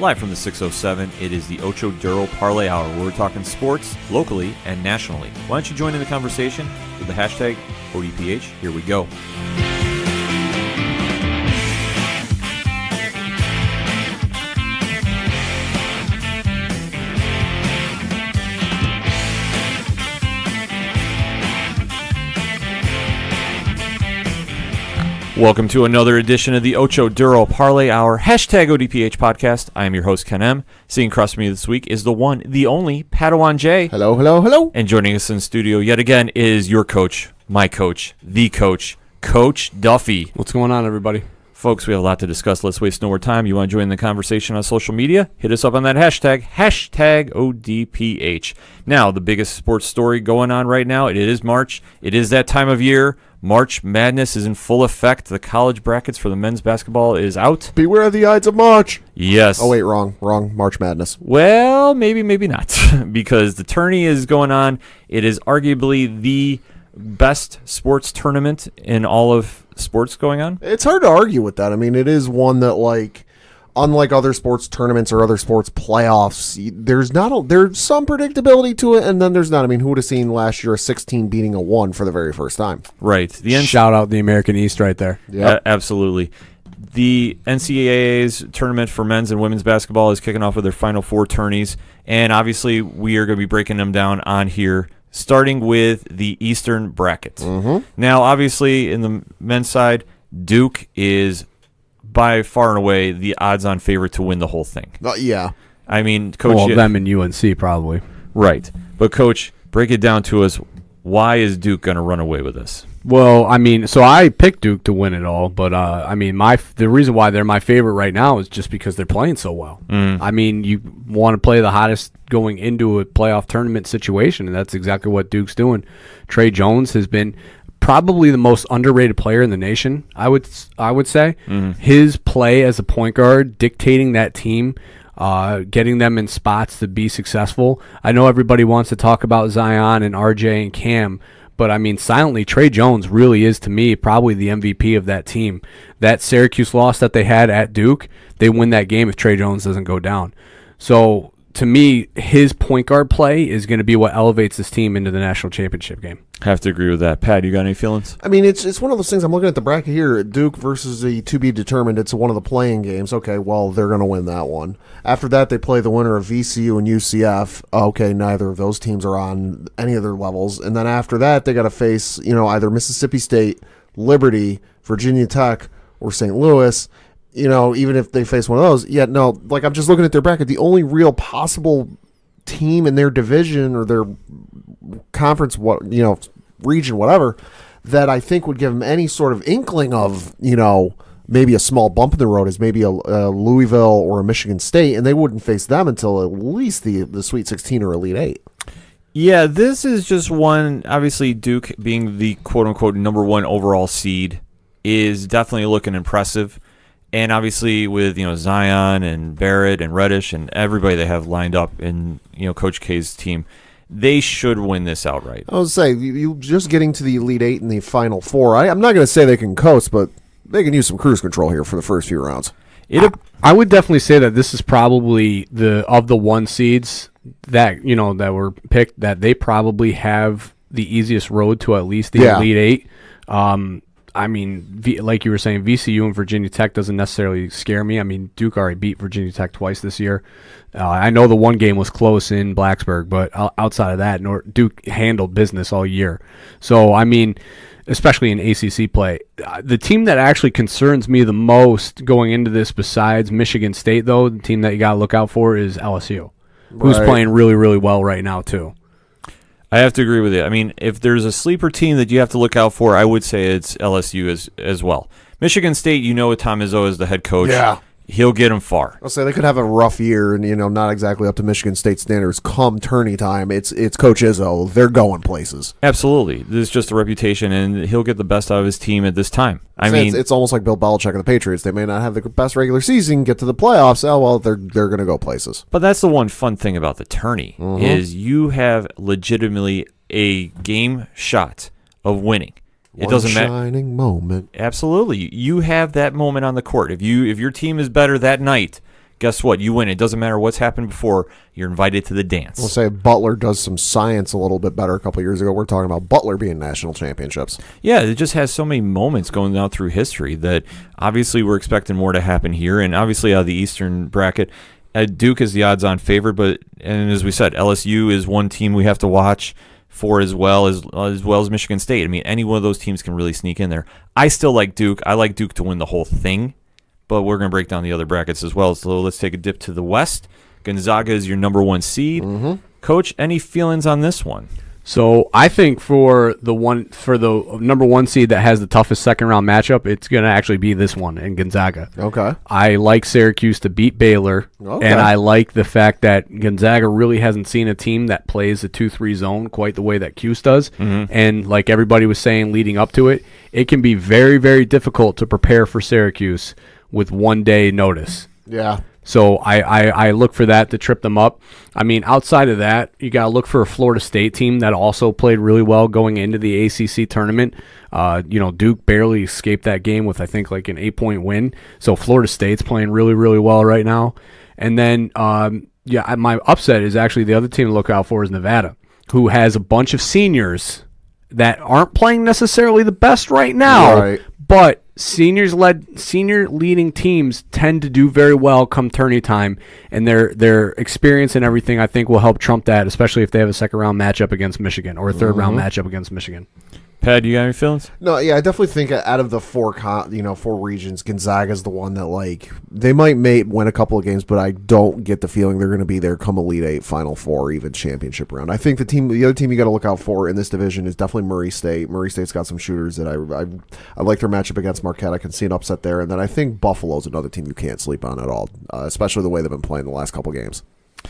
Live from the 607, it is the Ocho Duro Parlay Hour, where we're talking sports locally and nationally. Why don't you join in the conversation with the hashtag ODPH? Here we go. Welcome to another edition of the Ocho Duro Parlay Hour, hashtag ODPH podcast. I am your host, Ken M. Sitting across from me this week is the one, the only, Padawan J. Hello, hello, hello. And joining us in studio yet again is your coach, my coach, the coach, Coach Duffy. What's going on, everybody? Folks, we have a lot to discuss. Let's waste no more time. You want to join the conversation on social media? Hit us up on that hashtag, hashtag ODPH. Now, the biggest sports story going on right now, it is March. It is that time of year. March Madness is in full effect. The college brackets for the men's basketball is out. Beware of the Ides of March. Yes. Oh, wait, wrong. March Madness. Well, maybe not, because the tourney is going on. It is arguably the best sports tournament in all of sports going on. It's hard to argue with that. I mean, it is one that, like, unlike other sports tournaments or other sports playoffs, there's some predictability to it, and then there's not. I mean, who would have seen last year a 16 beating a 1 for the very first time? Right. Shout out the American East right there. Yeah, absolutely. The NCAA's tournament for men's and women's basketball is kicking off with their final 4 tourneys, and obviously we are going to be breaking them down on here, starting with the Eastern bracket. Mm-hmm. Now, obviously, in the men's side, Duke is by far and away the odds-on favorite to win the whole thing. Yeah. I mean, Coach... Well, them and UNC probably. Right. But, Coach, break it down to us. Why is Duke going to run away with this? Well, I mean, so I picked Duke to win it all, but, I mean, the reason why they're my favorite right now is just because they're playing so well. I mean, you want to play the hottest going into a playoff tournament situation, and that's exactly what Duke's doing. Trey Jones has been probably the most underrated player in the nation, I would say. His play as a point guard, dictating that team, getting them in spots to be successful. I know everybody wants to talk about Zion and RJ and Cam, but I mean, silently, Trey Jones really is, to me, probably the MVP of that team. That Syracuse loss that they had at Duke, they win that game if Trey Jones doesn't go down. So, to me, his point guard play is going to be what elevates this team into the national championship game. Have to agree with that. Pat, you got any feelings? I mean, it's one of those things. I'm looking at the bracket here. Duke versus the to be determined. It's one of the playing games. Okay, well, they're going to win that one. After that, they play the winner of VCU and UCF. Okay, neither of those teams are on any other levels. And then after that, they got to face, either Mississippi State, Liberty, Virginia Tech, or St. Louis. Even if they face one of those, I'm just looking at their bracket. The only real possible team in their division or their conference, region, whatever, that I think would give them any sort of inkling of, maybe a small bump in the road is maybe a Louisville or a Michigan State, and they wouldn't face them until at least the Sweet 16 or Elite 8. Yeah, this is just one. Obviously, Duke being the quote-unquote number 1 overall seed is definitely looking impressive. And obviously with, Zion and Barrett and Reddish and everybody they have lined up in, Coach K's team, they should win this outright. I would say, you just getting to the Elite 8 and the Final 4, I'm not going to say they can coast, but they can use some cruise control here for the first few rounds. I would definitely say that this is probably of the 1 seeds that, that were picked, that they probably have the easiest road to at least the Elite 8. I mean, like you were saying, VCU and Virginia Tech doesn't necessarily scare me. I mean, Duke already beat Virginia Tech twice this year. I know the one game was close in Blacksburg, but outside of that, Duke handled business all year. So, I mean, especially in ACC play. The team that actually concerns me the most going into this, besides Michigan State, though, the team that you got to look out for is LSU, who's playing really, really well right now, too. I have to agree with you. I mean, if there's a sleeper team that you have to look out for, I would say it's LSU as well. Michigan State, with Tom Izzo as the head coach. Yeah. He'll get them far. I'll say they could have a rough year and, not exactly up to Michigan State standards come tourney time. It's Coach Izzo. They're going places. Absolutely. This is just a reputation, and he'll get the best out of his team at this time. I mean, it's almost like Bill Belichick and the Patriots. They may not have the best regular season, get to the playoffs. Oh, well, they're going to go places. But that's the one fun thing about the tourney is you have legitimately a game shot of winning. It doesn't matter. Shining moment. Absolutely. You have that moment on the court. If your team is better that night, guess what? You win. It doesn't matter what's happened before. You're invited to the dance. We'll say Butler does some science a little bit better a couple years ago. We're talking about Butler being national championships. Yeah, it just has so many moments going down through history that obviously we're expecting more to happen here. And obviously out of the Eastern bracket, Duke is the odds-on favorite. And as we said, LSU is one team we have to watch for as well as Michigan State. I mean, any one of those teams can really sneak in there. I still like Duke. I like Duke to win the whole thing. But we're going to break down the other brackets as well. So let's take a dip to the West. Gonzaga is your number 1 seed. Mm-hmm. Coach, any feelings on this one? So I think for the number 1 seed that has the toughest second round matchup, it's going to actually be this one in Gonzaga. Okay. I like Syracuse to beat Baylor, and I like the fact that Gonzaga really hasn't seen a team that plays the 2-3 zone quite the way that Cuse does. Mm-hmm. And like everybody was saying leading up to it, it can be very, very difficult to prepare for Syracuse with 1 day notice. Yeah. So I look for that to trip them up. I mean, outside of that, you got to look for a Florida State team that also played really well going into the ACC tournament. Duke barely escaped that game with, I think, like an 8-point win. So Florida State's playing really, really well right now. And then, my upset is actually the other team to look out for is Nevada, who has a bunch of seniors that aren't playing necessarily the best right now. Right. But senior leading teams tend to do very well come tourney time, and their experience and everything I think will help trump that, especially if they have a second round matchup against Michigan or a third round matchup against Michigan. Pat, do you got any feelings? No, yeah, I definitely think out of the four regions, Gonzaga's the one that, like, they might win a couple of games, but I don't get the feeling they're going to be there come Elite Eight, Final Four, even championship round. I think the other team you got to look out for in this division is definitely Murray State. Murray State's got some shooters that I like their matchup against Marquette. I can see an upset there, and then I think Buffalo's another team you can't sleep on at all, especially the way they've been playing the last couple of games.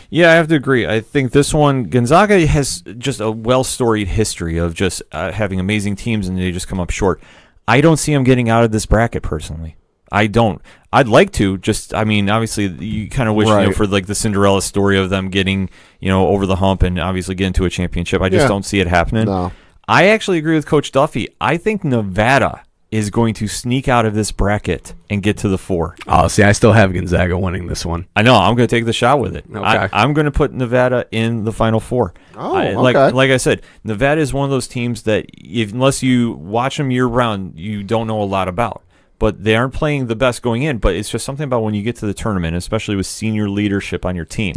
Yeah, I have to agree. I think this one, Gonzaga has just a well-storied history of just having amazing teams, and they just come up short. I don't see them getting out of this bracket, personally. I don't. I'd like to. Obviously, you kind of wish for like the Cinderella story of them getting over the hump and obviously getting to a championship. I just don't see it happening. No. I actually agree with Coach Duffy. I think Nevada is going to sneak out of this bracket and get to the 4. Oh, see, I still have Gonzaga winning this one. I know. I'm going to take the shot with it. Okay. I'm going to put Nevada in the Final 4. Oh, okay. Like I said, Nevada is one of those teams that unless you watch them year-round, you don't know a lot about. But they aren't playing the best going in, but it's just something about when you get to the tournament, especially with senior leadership on your team,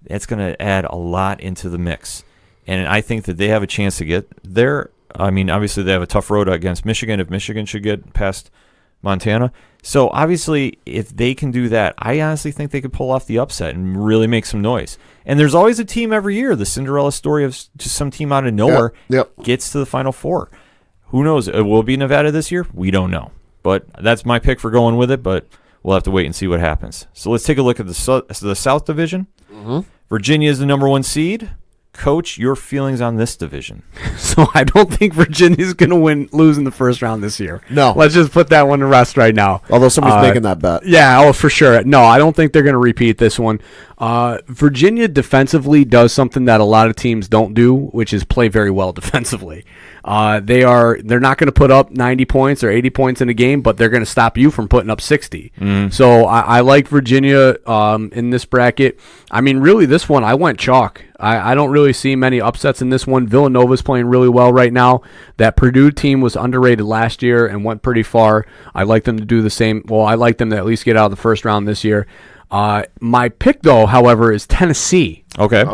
it's going to add a lot into the mix. And I think that they have a chance to get there. I mean, obviously, they have a tough road against Michigan if Michigan should get past Montana. So, obviously, if they can do that, I honestly think they could pull off the upset and really make some noise. And there's always a team every year, the Cinderella story of just some team out of nowhere gets to the Final 4. Who knows? It will be Nevada this year? We don't know. But that's my pick for going with it, but we'll have to wait and see what happens. So, let's take a look at the South Division. Mm-hmm. Virginia is the number 1 seed. Coach, your feelings on this division? So I don't think Virginia's going to lose in the first round this year. No. Let's just put that one to rest right now. Although somebody's making that bet. Yeah, for sure. No, I don't think they're going to repeat this one. Virginia defensively does something that a lot of teams don't do, which is play very well defensively. They're not going to put up 90 points or 80 points in a game, but they're going to stop you from putting up 60. So I like Virginia in this bracket. I mean, really, this one, I went chalk. I don't really see many upsets in this one. Villanova's playing really well right now. That Purdue team was underrated last year and went pretty far. I like them to do the same. Well, I like them to at least get out of the first round this year. My pick, though, however, is Tennessee. Okay.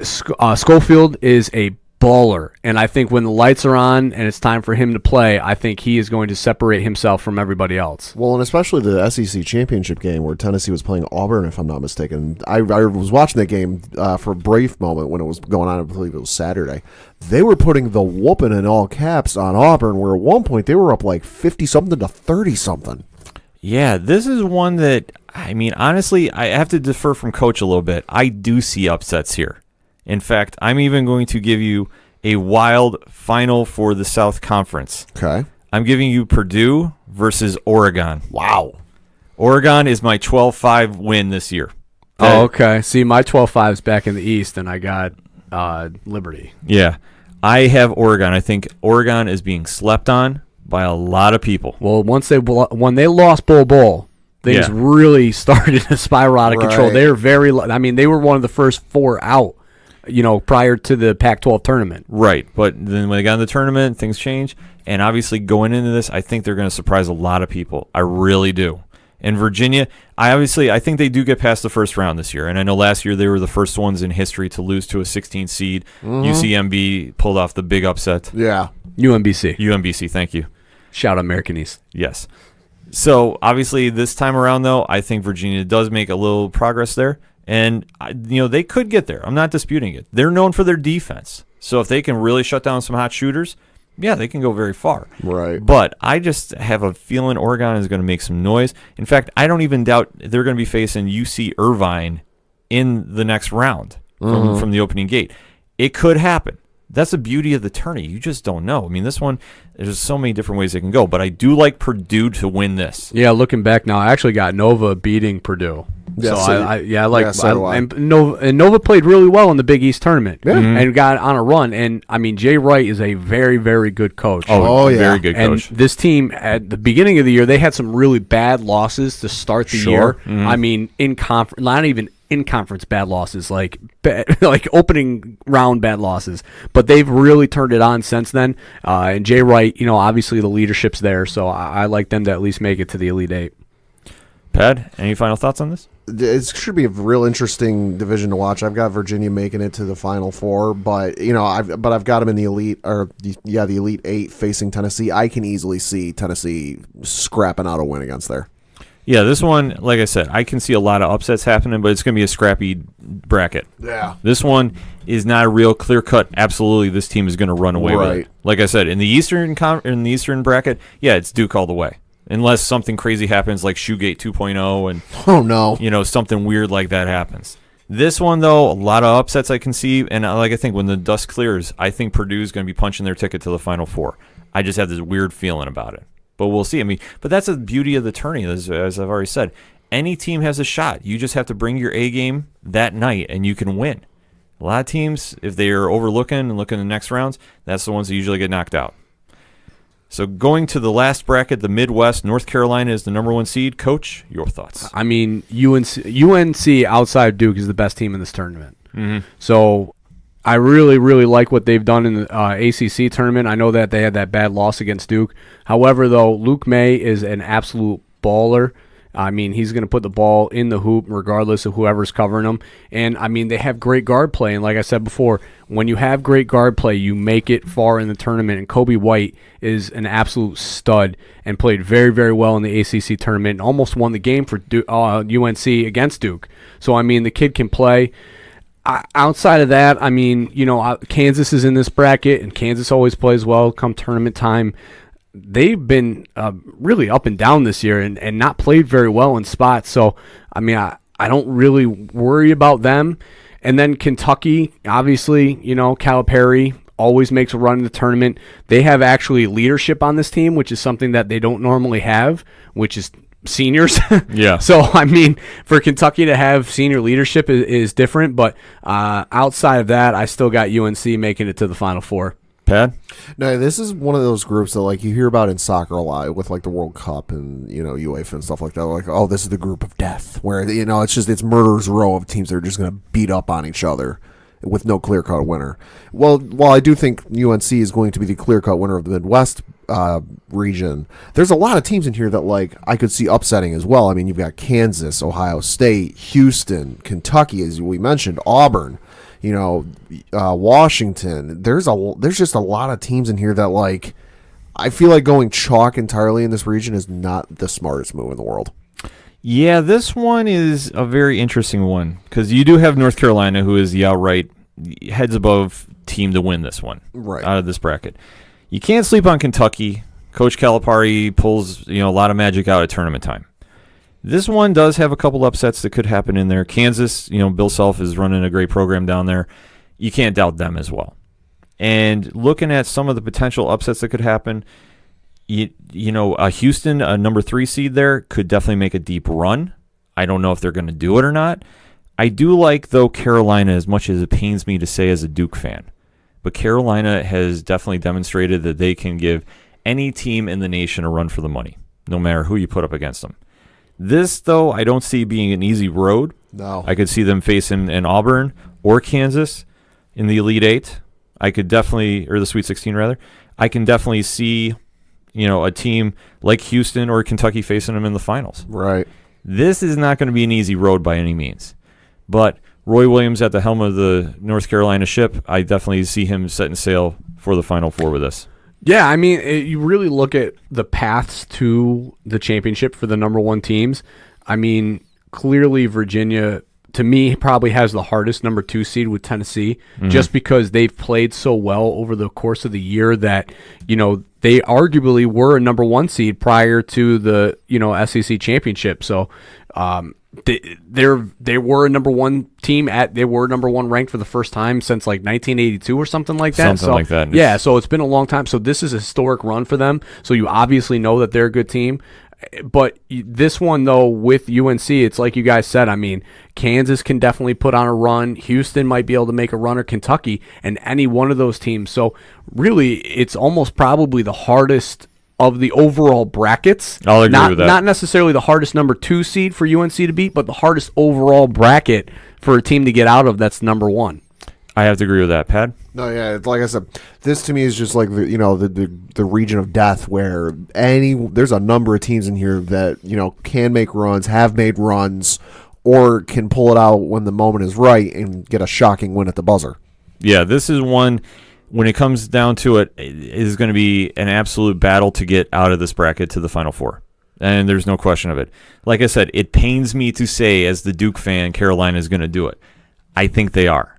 Schofield is a baller, and I think when the lights are on and it's time for him to play, I think he is going to separate himself from everybody else. Well, and especially the SEC championship game where Tennessee was playing Auburn, if I'm not mistaken. I was watching that game for a brief moment when it was going on. I believe it was Saturday. They were putting the whooping in all caps on Auburn, where at one point they were up like 50-something to 30-something. Yeah, this is one that, I mean, honestly, I have to defer from Coach a little bit. I do see upsets here. In fact, I'm even going to give you a wild final for the South Conference. Okay. I'm giving you Purdue versus Oregon. Wow. Oregon is my 12-5 win this year. Oh, okay. See, my 12-5 is back in the East, and I got Liberty. Yeah. I have Oregon. I think Oregon is being slept on by a lot of people. Well, when they lost Bol Bol, things Yeah. really started to spiral out of control. Right. They're they were one of the first 4 out, prior to the Pac-12 tournament. Right, but then when they got in the tournament, things changed. And obviously going into this, I think they're going to surprise a lot of people. I really do. And Virginia, I think they do get past the first round this year. And I know last year they were the first ones in history to lose to a 16 seed. UCMB pulled off the big upset. Yeah. UMBC. Thank you. Shout out American East. Yes. So obviously this time around, though, I think Virginia does make a little progress there. And, they could get there. I'm not disputing it. They're known for their defense. So if they can really shut down some hot shooters, yeah, they can go very far. Right. But I just have a feeling Oregon is going to make some noise. In fact, I don't even doubt they're going to be facing UC Irvine in the next round from the opening gate. It could happen. That's the beauty of the tourney. You just don't know. I mean, this one, there's so many different ways they can go. But I do like Purdue to win this. Yeah, looking back now, I actually got Nova beating Purdue. Yeah, and Nova played really well in the Big East tournament and got on a run. And I mean, Jay Wright is a very, very good coach. Oh, yeah. Very good coach. And this team at the beginning of the year, they had some really bad losses to start the year. Mm-hmm. I mean, in conference, not even in conference bad losses, like opening round bad losses. But they've really turned it on since then. And Jay Wright, obviously the leadership's there, so I like them to at least make it to the Elite Eight. Pad, any final thoughts on this? It should be a real interesting division to watch. I've got Virginia making it to the Final Four, but I've got them in the the Elite Eight facing Tennessee. I can easily see Tennessee scrapping out a win against there. Yeah, this one, like I said, I can see a lot of upsets happening, but it's going to be a scrappy bracket. Yeah. This one is not a real clear-cut, absolutely, this team is going to run away with it. Like I said, in the Eastern bracket, yeah, it's Duke all the way. Unless something crazy happens like Shoegate 2.0 and oh no, something weird like that happens. This one, though, a lot of upsets I can see, and I think when the dust clears, I think Purdue's going to be punching their ticket to the Final Four. I just have this weird feeling about it. But we'll see. I mean, but that's the beauty of the tourney, as I've already said. Any team has a shot. You just have to bring your A game that night, and you can win. A lot of teams, if they are overlooking and looking at the next rounds, that's the ones that usually get knocked out. So going to the last bracket, the Midwest, North Carolina is the number 1 seed. Coach, your thoughts? I mean, UNC outside Duke is the best team in this tournament. Mm-hmm. So I really, really like what they've done in the ACC tournament. I know that they had that bad loss against Duke. However, though, Luke May is an absolute baller. I mean, he's going to put the ball in the hoop regardless of whoever's covering him. And, I mean, they have great guard play. And like I said before, when you have great guard play, you make it far in the tournament. And Kobe White is an absolute stud and played very, very well in the ACC tournament and almost won the game for UNC against Duke. So, I mean, the kid can play. Outside of that, I mean, Kansas is in this bracket, and Kansas always plays well come tournament time. They've been really up and down this year and not played very well in spots. So, I mean, I don't really worry about them. And then Kentucky, obviously, Calipari always makes a run in the tournament. They have actually leadership on this team, which is something that they don't normally have, which is seniors. Yeah. So, I mean, for Kentucky to have senior leadership is different. But outside of that, I still got UNC making it to the Final Four. Pat? No, this is one of those groups that you hear about in soccer a lot with the World Cup and UEFA and stuff like that. Like, oh, this is the group of death, where it's murderer's row of teams that are just going to beat up on each other with no clear-cut winner. Well, while I do think UNC is going to be the clear-cut winner of the Midwest region, there's a lot of teams in here that I could see upsetting as well. I mean, you've got Kansas, Ohio State, Houston, Kentucky, as we mentioned, Auburn. Washington. There's just a lot of teams in here that I feel like going chalk entirely in this region is not the smartest move in the world. Yeah, this one is a very interesting one because you do have North Carolina, who is the outright heads above team to win this one out of this bracket. You can't sleep on Kentucky. Coach Calipari pulls a lot of magic out at tournament time. This one does have a couple upsets that could happen in there. Kansas, Bill Self is running a great program down there. You can't doubt them as well. And looking at some of the potential upsets that could happen, Houston, a number 3 seed there, could definitely make a deep run. I don't know if they're going to do it or not. I do like, though, Carolina, as much as it pains me to say as a Duke fan. But Carolina has definitely demonstrated that they can give any team in the nation a run for the money, no matter who you put up against them. This, though, I don't see being an easy road. No. I could see them facing an Auburn or Kansas in the Elite Eight. I could definitely, or the Sweet 16 rather. I can definitely see, a team like Houston or Kentucky facing them in the finals. Right. This is not going to be an easy road by any means. But Roy Williams at the helm of the North Carolina ship, I definitely see him setting sail for the Final Four with this. Yeah, I mean, you really look at the paths to the championship for the number one teams. I mean, clearly Virginia, to me, probably has the hardest number 2 seed with Tennessee, just because they've played so well over the course of the year that, they arguably were a number 1 seed prior to the, SEC championship. So they were a number 1 team they were number 1 ranked for the first time since like 1982 or something like that. Something like that. Yeah, so it's been a long time. So this is a historic run for them. So you obviously know that they're a good team. But this one, though, with UNC, it's like you guys said. I mean, Kansas can definitely put on a run. Houston might be able to make a run, or Kentucky, and any one of those teams. So really, it's almost probably the hardest of the overall brackets. I'll agree with that. Not necessarily the hardest number 2 seed for UNC to beat, but the hardest overall bracket for a team to get out of that's number 1. I have to agree with that, Pat. No, yeah, it's like I said, this to me is just like the region of death where there's a number of teams in here that can make runs, have made runs, or can pull it out when the moment is right and get a shocking win at the buzzer. Yeah, this is one, when it comes down to it, is going to be an absolute battle to get out of this bracket to the Final Four. And there's no question of it. Like I said, it pains me to say, as the Duke fan, Carolina is going to do it. I think they are.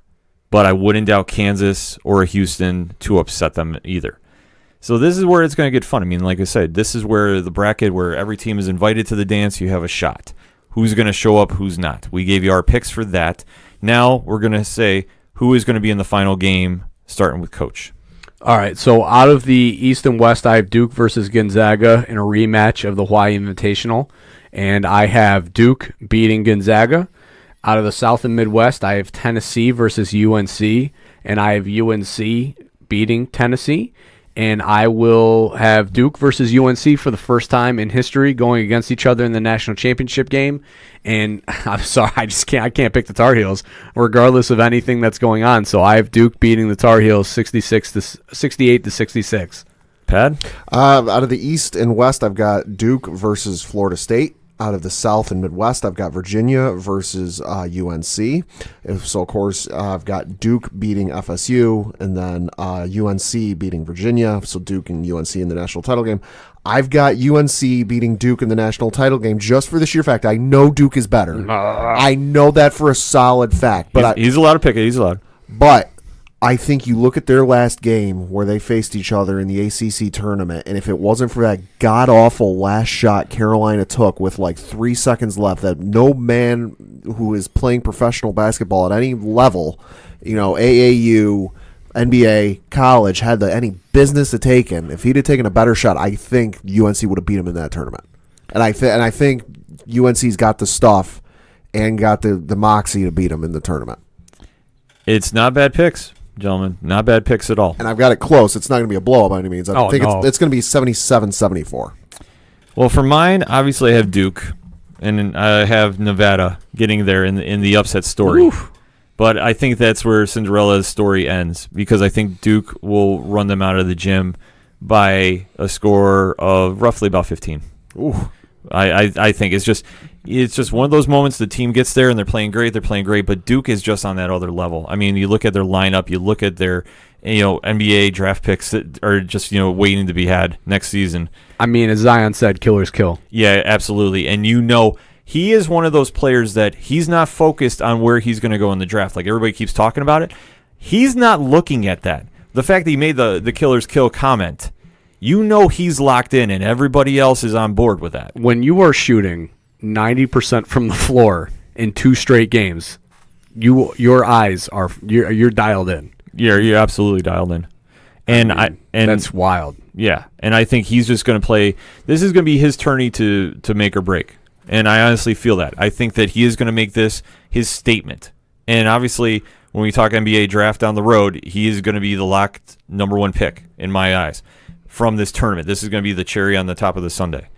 But I wouldn't doubt Kansas or Houston to upset them either. So this is where it's going to get fun. I mean, like I said, this is where the bracket where every team is invited to the dance, you have a shot. Who's going to show up, who's not. We gave you our picks for that. Now we're going to say who is going to be in the final game, starting with Coach. All right, so out of the East and West, I have Duke versus Gonzaga in a rematch of the Hawaii Invitational, and I have Duke beating Gonzaga. Out of the South and Midwest, I have Tennessee versus UNC, and I have UNC beating Tennessee. And I will have Duke versus UNC for the first time in history going against each other in the national championship game. And I'm sorry, I can't pick the Tar Heels regardless of anything that's going on. So I have Duke beating the Tar Heels 68 to 66. Pat? Out of the East and West, I've got Duke versus Florida State. Out of the South and Midwest, I've got Virginia versus UNC. So, of course, I've got Duke beating FSU, and then UNC beating Virginia. So Duke and UNC in the national title game. I've got UNC beating Duke in the national title game just for the sheer fact I know Duke is better. I know that for a solid fact. But He's allowed to pick it. He's allowed. But I think you look at their last game where they faced each other in the ACC tournament, and if it wasn't for that god-awful last shot Carolina took with like 3 seconds left, that no man who is playing professional basketball at any level, AAU, NBA, college, had any business to take in. If he'd have taken a better shot, I think UNC would have beat him in that tournament. And I think UNC's got the stuff and got the moxie to beat him in the tournament. It's not bad picks, gentlemen. Not bad picks at all. And I've got it close. It's not going to be a blowout by any means. I think no. it's going to be 77-74. Well, for mine, obviously I have Duke, and I have Nevada getting there in the upset story. Oof. But I think that's where Cinderella's story ends, because I think Duke will run them out of the gym by a score of roughly about 15. Ooh. I think it's just one of those moments the team gets there and they're playing great, but Duke is just on that other level. I mean, you look at their lineup, you look at their NBA draft picks that are just waiting to be had next season. I mean, as Zion said, killers kill. Yeah, absolutely. And he is one of those players that he's not focused on where he's going to go in the draft. Like everybody keeps talking about it. He's not looking at that. The fact that he made the killers kill comment, he's locked in and everybody else is on board with that. When you are shooting 90% from the floor in 2 straight games, your eyes are you're dialed in. You're absolutely dialed in. And that's wild. Yeah, and I think he's just going to play. This is going to be his tourney to make or break. And I honestly feel that. I think that he is going to make this his statement. And obviously, when we talk NBA draft down the road, he is going to be the locked number 1 pick in my eyes from this tournament. This is going to be the cherry on the top of the sundae.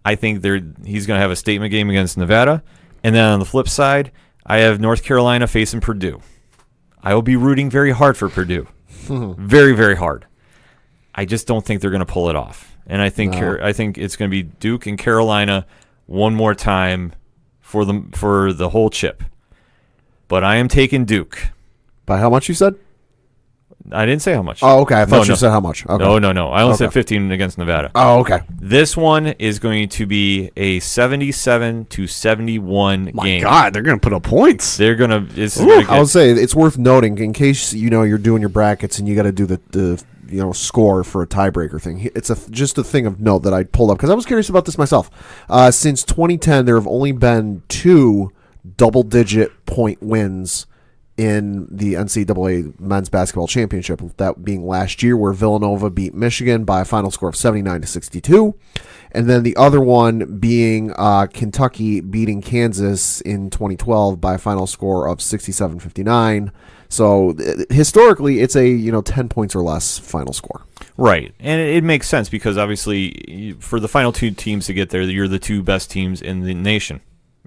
I think he's going to have a statement game against Nevada. And then on the flip side, I have North Carolina facing Purdue. I will be rooting very hard for Purdue. Very, very hard. I just don't think they're going to pull it off. And I think it's going to be Duke and Carolina one more time for the whole chip. But I am taking Duke. By how much you said? I didn't say how much. Oh, okay. I thought you said how much. Okay. No. I only said 15 against Nevada. Oh, okay. This one is going to be a 77-71 game. My God, they're going to put up points. They're going to. I would say it's worth noting in case you're doing your brackets and you got to do the score for a tiebreaker thing. It's just a thing of note that I pulled up because I was curious about this myself. Since 2010, there have only been 2 double-digit point wins in the NCAA men's basketball championship, that being last year where Villanova beat Michigan by a final score of 79-62, and then the other one being Kentucky beating Kansas in 2012 by a final score of 67-59. So historically, it's a 10 points or less final score. Right, and it makes sense because obviously for the final 2 teams to get there, you're the 2 best teams in the nation.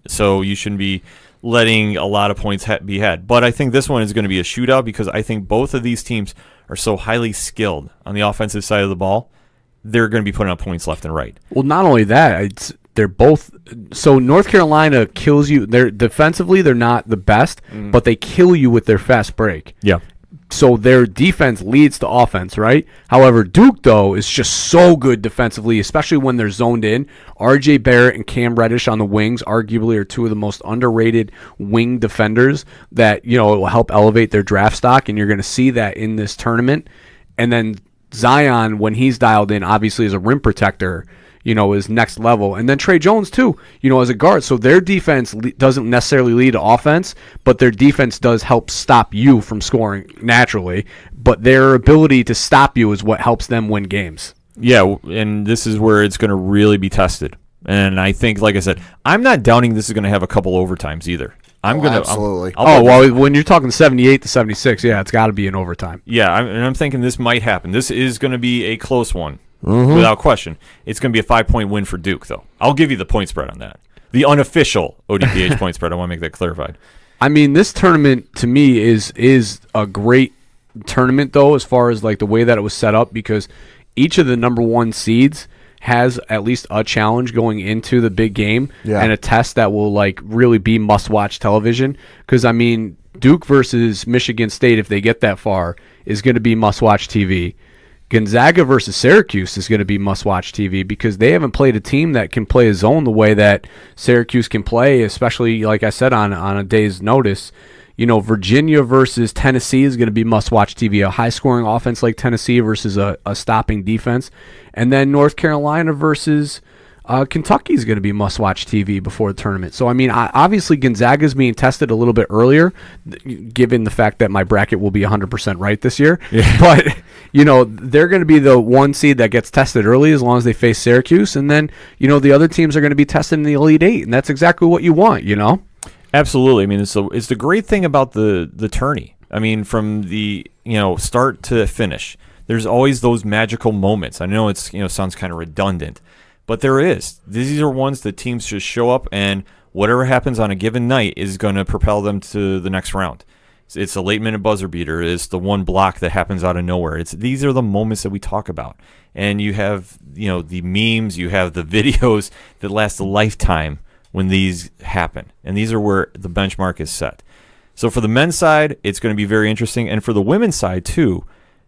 So you shouldn't be letting a lot of points be had. But I think this one is going to be a shootout because I think both of these teams are so highly skilled on the offensive side of the ball. They're going to be putting up points left and right. Well, not only that, they're both. So North Carolina kills you. They're defensively, they're not the best, but they kill you with their fast break. Yeah. So their defense leads to offense, right? However, Duke, though, is just so good defensively, especially when they're zoned in. R.J. Barrett and Cam Reddish on the wings arguably are 2 of the most underrated wing defenders that, it will help elevate their draft stock, and you're going to see that in this tournament. And then Zion, when he's dialed in, obviously is a rim protector, is next level. And then Trey Jones, too, as a guard. So their defense doesn't necessarily lead to offense, but their defense does help stop you from scoring naturally. But their ability to stop you is what helps them win games. Yeah, and this is where it's going to really be tested. And I think, like I said, I'm not doubting this is going to have a couple overtimes either. Absolutely. Well, when you're talking 78-76, yeah, it's got to be an overtime. Yeah, I'm thinking this might happen. This is going to be a close one. Without question. It's going to be a 5-point win for Duke, though. I'll give you the point spread on that. The unofficial ODPH point spread. I want to make that clarified. I mean, this tournament, to me, is a great tournament, though, as far as like the way that it was set up, because each of the number 1 seeds has at least a challenge going into the big game and a test that will like really be must-watch television. Because, I mean, Duke versus Michigan State, if they get that far, is going to be must-watch TV. Gonzaga versus Syracuse is going to be must-watch TV because they haven't played a team that can play a zone the way that Syracuse can play, especially, like I said, on a day's notice. Virginia versus Tennessee is going to be must-watch TV, a high-scoring offense like Tennessee versus a stopping defense. And then North Carolina versus Kentucky is going to be must-watch TV before the tournament. So, I mean, obviously Gonzaga is being tested a little bit earlier, given the fact that my bracket will be 100% right this year. Yeah. But, they're going to be the 1 seed that gets tested early as long as they face Syracuse. And then, the other teams are going to be tested in the Elite 8, and that's exactly what you want, Absolutely. I mean, it's the great thing about the tourney. I mean, from the, start to finish, there's always those magical moments. I know it's, sounds kind of redundant, but there is. These are ones that teams just show up, and whatever happens on a given night is going to propel them to the next round. It's a late-minute buzzer beater. It's the one block that happens out of nowhere. These are the moments that we talk about. And you have, the memes, you have the videos that last a lifetime when these happen. And these are where the benchmark is set. So for the men's side, it's going to be very interesting. And for the women's side, too,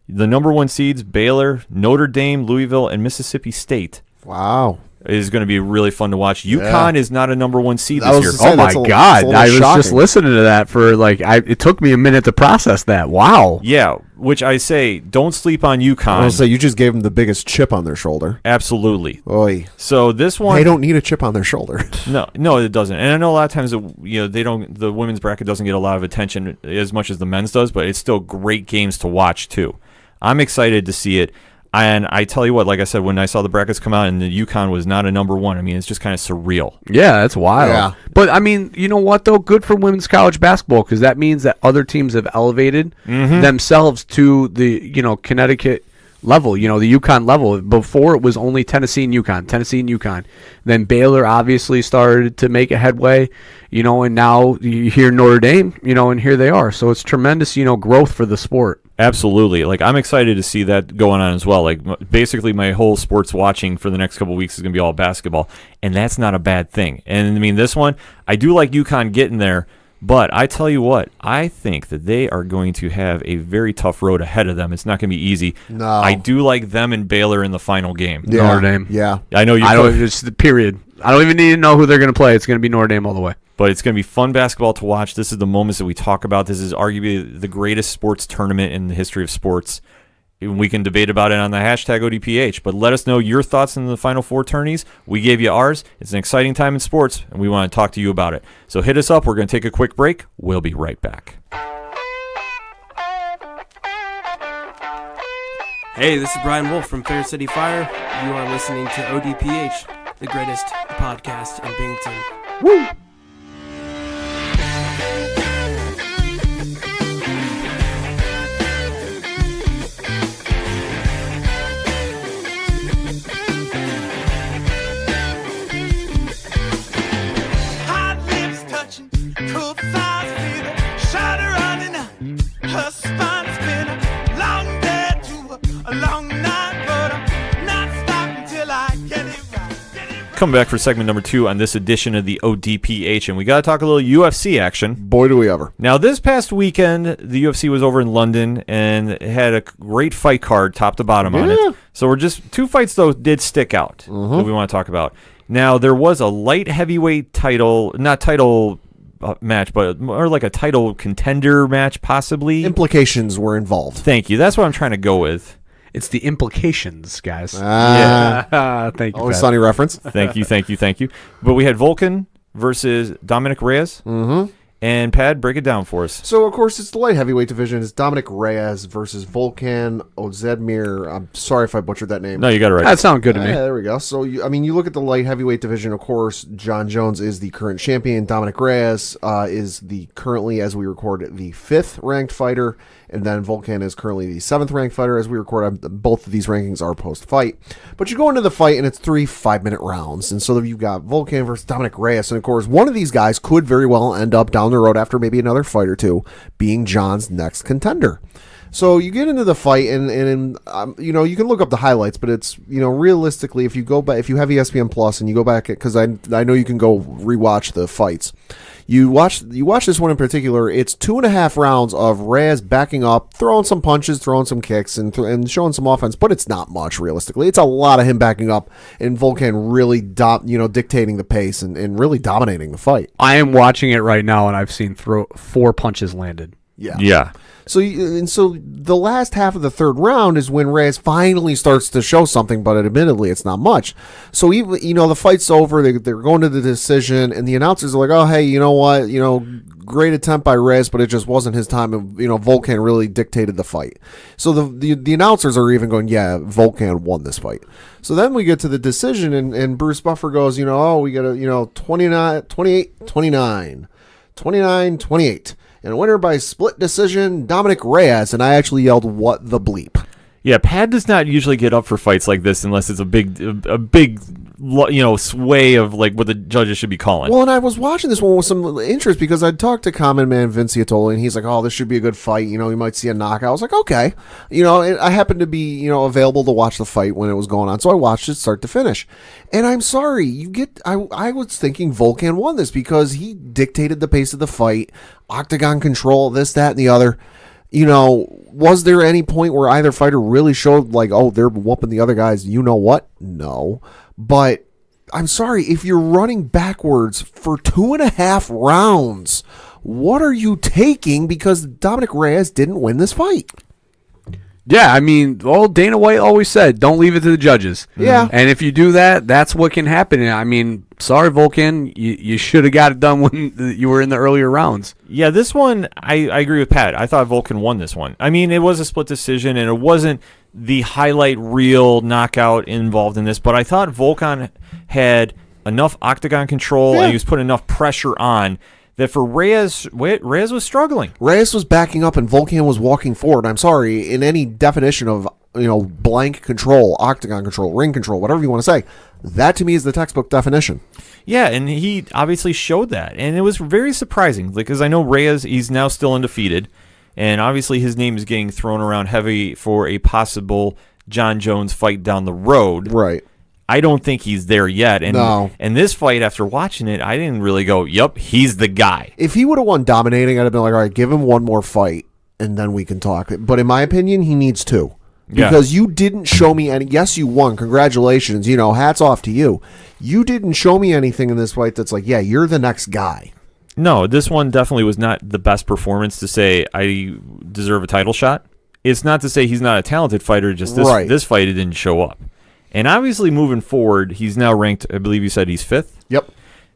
the number 1 seeds, Baylor, Notre Dame, Louisville, and Mississippi State. Wow. Is going to be really fun to watch. UConn is not a number 1 seed this year. Oh my God! I was just listening to that for it took me a minute to process that. Wow. Yeah, which I say, don't sleep on UConn. I was say you just gave them the biggest chip on their shoulder. Absolutely. Oy. So this one, they don't need a chip on their shoulder. No, it doesn't. And I know a lot of times they don't. The women's bracket doesn't get a lot of attention as much as the men's does, but it's still great games to watch too. I'm excited to see it. And I tell you what, like I said, when I saw the brackets come out and the UConn was not a number 1, I mean, it's just kind of surreal. Yeah, that's wild. Yeah. But, I mean, you know what, though? Good for women's college basketball because that means that other teams have elevated themselves to the, Connecticut level, the UConn level. Before it was only Tennessee and UConn. Then Baylor obviously started to make a headway, and now you hear Notre Dame, and here they are. So it's tremendous, growth for the sport. Absolutely. Like, I'm excited to see that going on as well. Like, basically my whole sports watching for the next couple of weeks is going to be all basketball, and that's not a bad thing. And I mean, this one, I do like UConn getting there, but I tell you what, I think that they are going to have a very tough road ahead of them. It's not going to be easy. No. I do like them and Baylor in the final game. Yeah. Notre Dame. Yeah. I know you. It's the period. I don't even need to know who they're going to play. It's going to be Notre Dame all the way. But it's going to be fun basketball to watch. This is the moments that we talk about. This is arguably the greatest sports tournament in the history of sports. We can debate about it on the hashtag ODPH, but let us know your thoughts on the Final Four tourneys. We gave you ours. It's an exciting time in sports, and we want to talk to you about it. So hit us up. We're going to take a quick break. We'll be right back. Hey, this is Brian Wolf from Fair City Fire. You are listening to ODPH, the greatest podcast in Binghamton. Woo! Coming back for segment number 2 on this edition of the ODPH, and we got to talk a little UFC action. Boy, do we ever. Now, this past weekend, the UFC was over in London, and it had a great fight card, top to bottom on it. So we're just 2 fights, though, did stick out that we want to talk about. Now, there was a light heavyweight match, but more like a title contender match, possibly. Implications were involved. Thank you. That's what I'm trying to go with. It's the implications, guys. Yeah. Thank you. Always sunny reference. Thank you. But we had Volkan versus Dominic Reyes. Mm-hmm. And Pad, break it down for us. So, of course, it's the light heavyweight division. It's Dominic Reyes versus Volkan Ozdemir. I'm sorry if I butchered that name. No, you got it right. That sounded good to me. There we go. So, you look at the light heavyweight division, of course, John Jones is the current champion. Dominic Reyes is currently, as we record, the 5th ranked fighter. And then Volkan is currently the 7th ranked fighter as we record. Both of these rankings are post-fight. But you go into the fight, and it's 3 5-minute rounds. And so you've got Volkan versus Dominic Reyes. And, of course, one of these guys could very well end up down the road after maybe another fight or two being John's next contender. So you get into the fight, and you can look up the highlights, but it's, realistically, if you go back, if you have ESPN Plus and you go back, because I know you can go rewatch the fights. You watch this one in particular. It's 2.5 rounds of Reyes backing up, throwing some punches, throwing some kicks, and showing some offense, but it's not much realistically. It's a lot of him backing up and Volkan really dictating the pace and really dominating the fight. I am watching it right now, and I've seen 4 punches landed. Yeah. So the last half of the 3rd round is when Reyes finally starts to show something, but admittedly it's not much. So even the fight's over, they're going to the decision, and the announcers are like, "Oh, hey, you know what? Great attempt by Reyes, but it just wasn't his time." And Volkan really dictated the fight. So the announcers are even going, "Yeah, Volkan won this fight." So then we get to the decision, and Bruce Buffer goes, we got a 29-28. And a winner by split decision, Dominic Reyes. And I actually yelled, "What the bleep?" Yeah, Pad does not usually get up for fights like this unless it's a big sway of like what the judges should be calling. Well, and I was watching this one with some interest because I'd talked to Common Man Vince Iatoli, and he's like, "Oh, this should be a good fight. We might see a knockout." I was like, "Okay." And I happened to be, available to watch the fight when it was going on, so I watched it start to finish. And I'm sorry, I was thinking Volkan won this because he dictated the pace of the fight, octagon control, this, that, and the other. Was there any point where either fighter really showed like, oh, they're whooping the other guys? You know what? No. But I'm sorry, if you're running backwards for 2.5 rounds, what are you taking? Because Dominic Reyes didn't win this fight. Yeah, I mean, Dana White always said, don't leave it to the judges. Yeah. And if you do that, that's what can happen. I mean, sorry, Volkan, you should have got it done when you were in the earlier rounds. Yeah, this one, I agree with Pat. I thought Volkan won this one. I mean, it was a split decision, and it wasn't the highlight reel knockout involved in this, but I thought Volkan had enough octagon control, and he was putting enough pressure on that for Reyes was struggling. Reyes was backing up and Volkan was walking forward. I'm sorry, in any definition of blank control, octagon control, ring control, whatever you want to say. That to me is the textbook definition. Yeah, and he obviously showed that, and it was very surprising because I know Reyes, he's now still undefeated, and obviously his name is getting thrown around heavy for a possible John Jones fight down the road. Right. I don't think he's there yet. And, No. And this fight, after watching it, I didn't really go, yep, he's the guy. If he would have won dominating, I'd have been like, all right, give him one more fight, and then we can talk. But in my opinion, he needs two. Because you didn't show me any. Yes, you won. Congratulations. Hats off to you. You didn't show me anything in this fight that's like, yeah, you're the next guy. No, this one definitely was not the best performance to say I deserve a title shot. It's not to say he's not a talented fighter, just this fight it didn't show up. And obviously moving forward, he's now ranked, I believe you said he's 5th? Yep.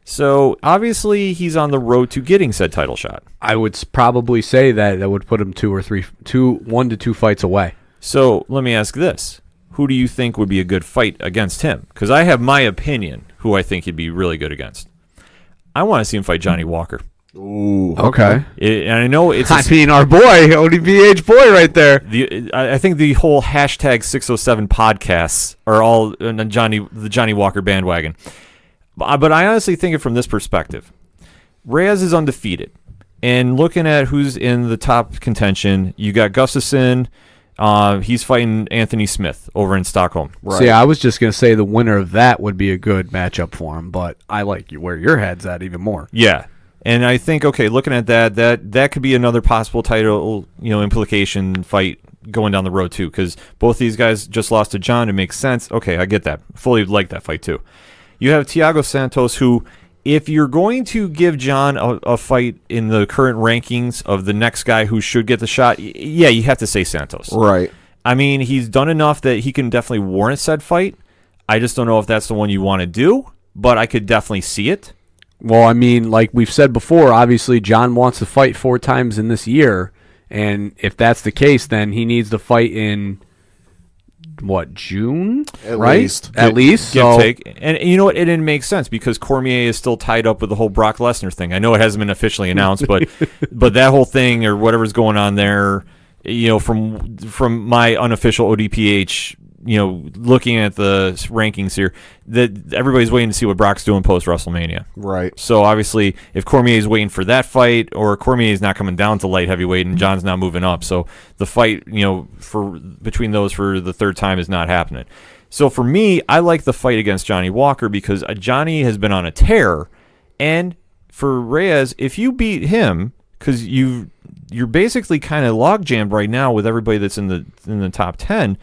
So obviously he's on the road to getting said title shot. I would probably say that would put him 1 to 2 fights away. So let me ask this. Who do you think would be a good fight against him? Because I have my opinion who I think he'd be really good against. I want to see him fight Johnny Walker. Ooh. Okay. And I know it's... our boy, ODPH boy right there. I think the whole hashtag 607 podcasts are all on the Johnny Walker bandwagon. But I honestly think it from this perspective. Reyes is undefeated. And looking at who's in the top contention, you got Gustafsson. He's fighting Anthony Smith over in Stockholm. Right. See, I was just going to say the winner of that would be a good matchup for him, but I like where your head's at even more. Yeah. And I think, okay, looking at that could be another possible title, implication fight going down the road too, because both these guys just lost to John. It makes sense. Okay, I get that. Fully like that fight too. You have Thiago Santos, who, if you're going to give John a fight in the current rankings of the next guy who should get the shot, yeah, you have to say Santos. Right. I mean, he's done enough that he can definitely warrant said fight. I just don't know if that's the one you want to do, but I could definitely see it. Well, I mean, like we've said before, obviously John wants to fight 4 times in this year, and if that's the case, then he needs to fight in June? At right? least. At least. So, take. And you know what? It didn't make sense because Cormier is still tied up with the whole Brock Lesnar thing. I know it hasn't been officially announced, but that whole thing or whatever's going on there, from my unofficial ODPH, looking at the rankings here, that everybody's waiting to see what Brock's doing post WrestleMania. Right. So obviously, if Cormier's waiting for that fight, or Cormier's not coming down to light heavyweight and John's not moving up, so the fight, for between those for the third time is not happening. So for me, I like the fight against Johnny Walker because Johnny has been on a tear, and for Reyes, if you beat him, because you're basically kind of log jammed right now with everybody that's in the top 10.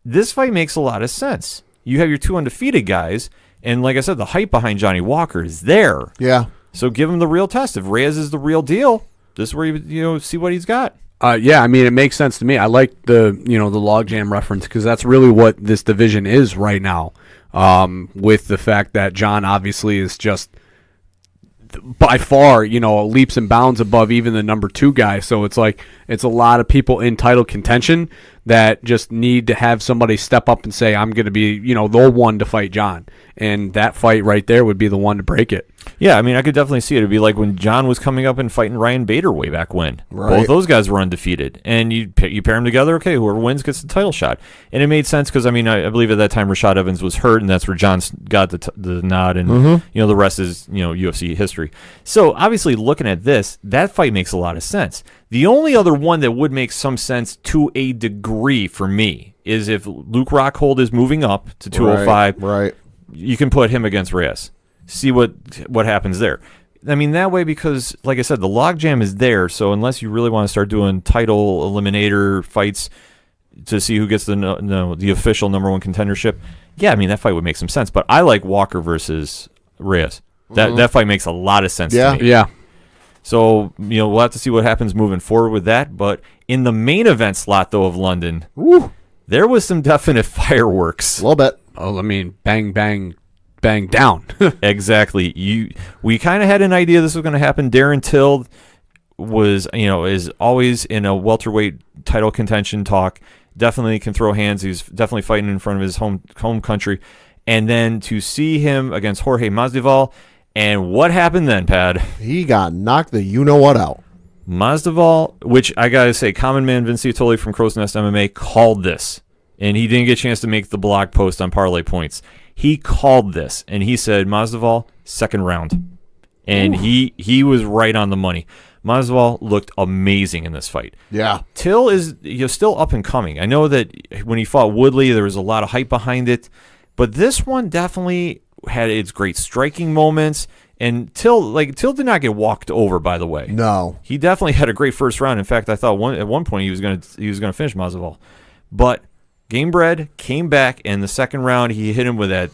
This fight makes a lot of sense. You have your 2 undefeated guys, and like I said, the hype behind Johnny Walker is there. Yeah. So give him the real test. If Reyes is the real deal, this is where you see what he's got. Yeah, I mean, it makes sense to me. I like the logjam reference because that's really what this division is right now. With the fact that John obviously is just by far, leaps and bounds above even the number 2 guy. So it's like it's a lot of people in title contention that just need to have somebody step up and say, I'm going to be, the one to fight John. And that fight right there would be the one to break it. Yeah, I mean, I could definitely see it. It'd be like when John was coming up and fighting Ryan Bader way back when. Right. Both those guys were undefeated. And you pair them together, okay, whoever wins gets the title shot. And it made sense because, I mean, I believe at that time Rashad Evans was hurt, and that's where John got the nod, and, the rest is, UFC history. So, obviously, looking at this, that fight makes a lot of sense. The only other one that would make some sense to a degree for me is if Luke Rockhold is moving up to 205. Right. You can put him against Reyes. See what happens there. I mean, that way, because, like I said, the logjam is there, so unless you really want to start doing title eliminator fights to see who gets the official number 1 contendership, yeah, I mean, that fight would make some sense. But I like Walker versus Reyes. That fight makes a lot of sense to me. Yeah. So, we'll have to see what happens moving forward with that. But in the main event slot, though, of London, there was some definite fireworks. A little bit. Oh, I mean, bang, bang, bang down. Exactly. We kind of had an idea this was going to happen. Darren Till was, is always in a welterweight title contention talk. Definitely can throw hands. He's definitely fighting in front of his home country. And then to see him against Jorge Masvidal, and what happened then, Pad? He got knocked the you-know-what out. Masvidal, which I got to say, Common Man Vince Iatoli from Crow's Nest MMA called this. and he didn't get a chance to make the blog post on Parlay Points. He called this, and he said, Masvidal, second round. And he was right on the money. Masvidal looked amazing in this fight. Yeah. Till is still up and coming. I know that when he fought Woodley, there was a lot of hype behind it, but this one definitely had its great striking moments. And Till did not get walked over, by the way. No. He definitely had a great first round. In fact, I thought at one point he was going to finish Masvidal. But Gamebred came back, and the second round he hit him with that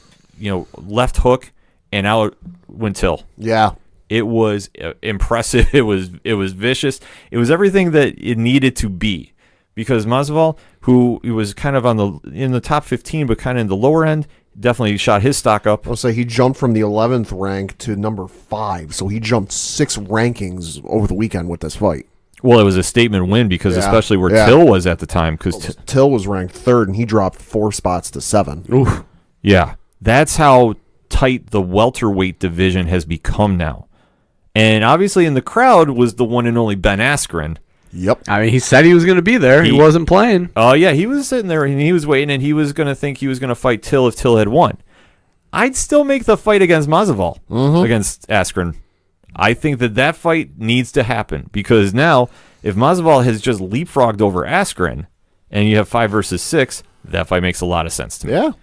left hook, and out went Till. Yeah. It was impressive. It was vicious. It was everything that it needed to be, because Masvidal, who was kind of in the top 15 but kind of in the lower end, definitely shot his stock up. I'll say he jumped from the 11th rank to number 5, so he jumped 6 rankings over the weekend with this fight. Well, it was a statement win because especially where Till was at the time. Because Till was ranked 3rd, and he dropped 4 spots to 7. Oof. Yeah, that's how tight the welterweight division has become now. And obviously in the crowd was the one and only Ben Askren. Yep. I mean, he said he was going to be there. He wasn't playing. Oh, yeah. He was sitting there, and he was waiting, and he was going to think he was going to fight Till if Till had won. I'd still make the fight against Masvidal, against Askren. I think that fight needs to happen, because now if Masvidal has just leapfrogged over Askren and you have 5 versus 6, that fight makes a lot of sense to me. Yeah.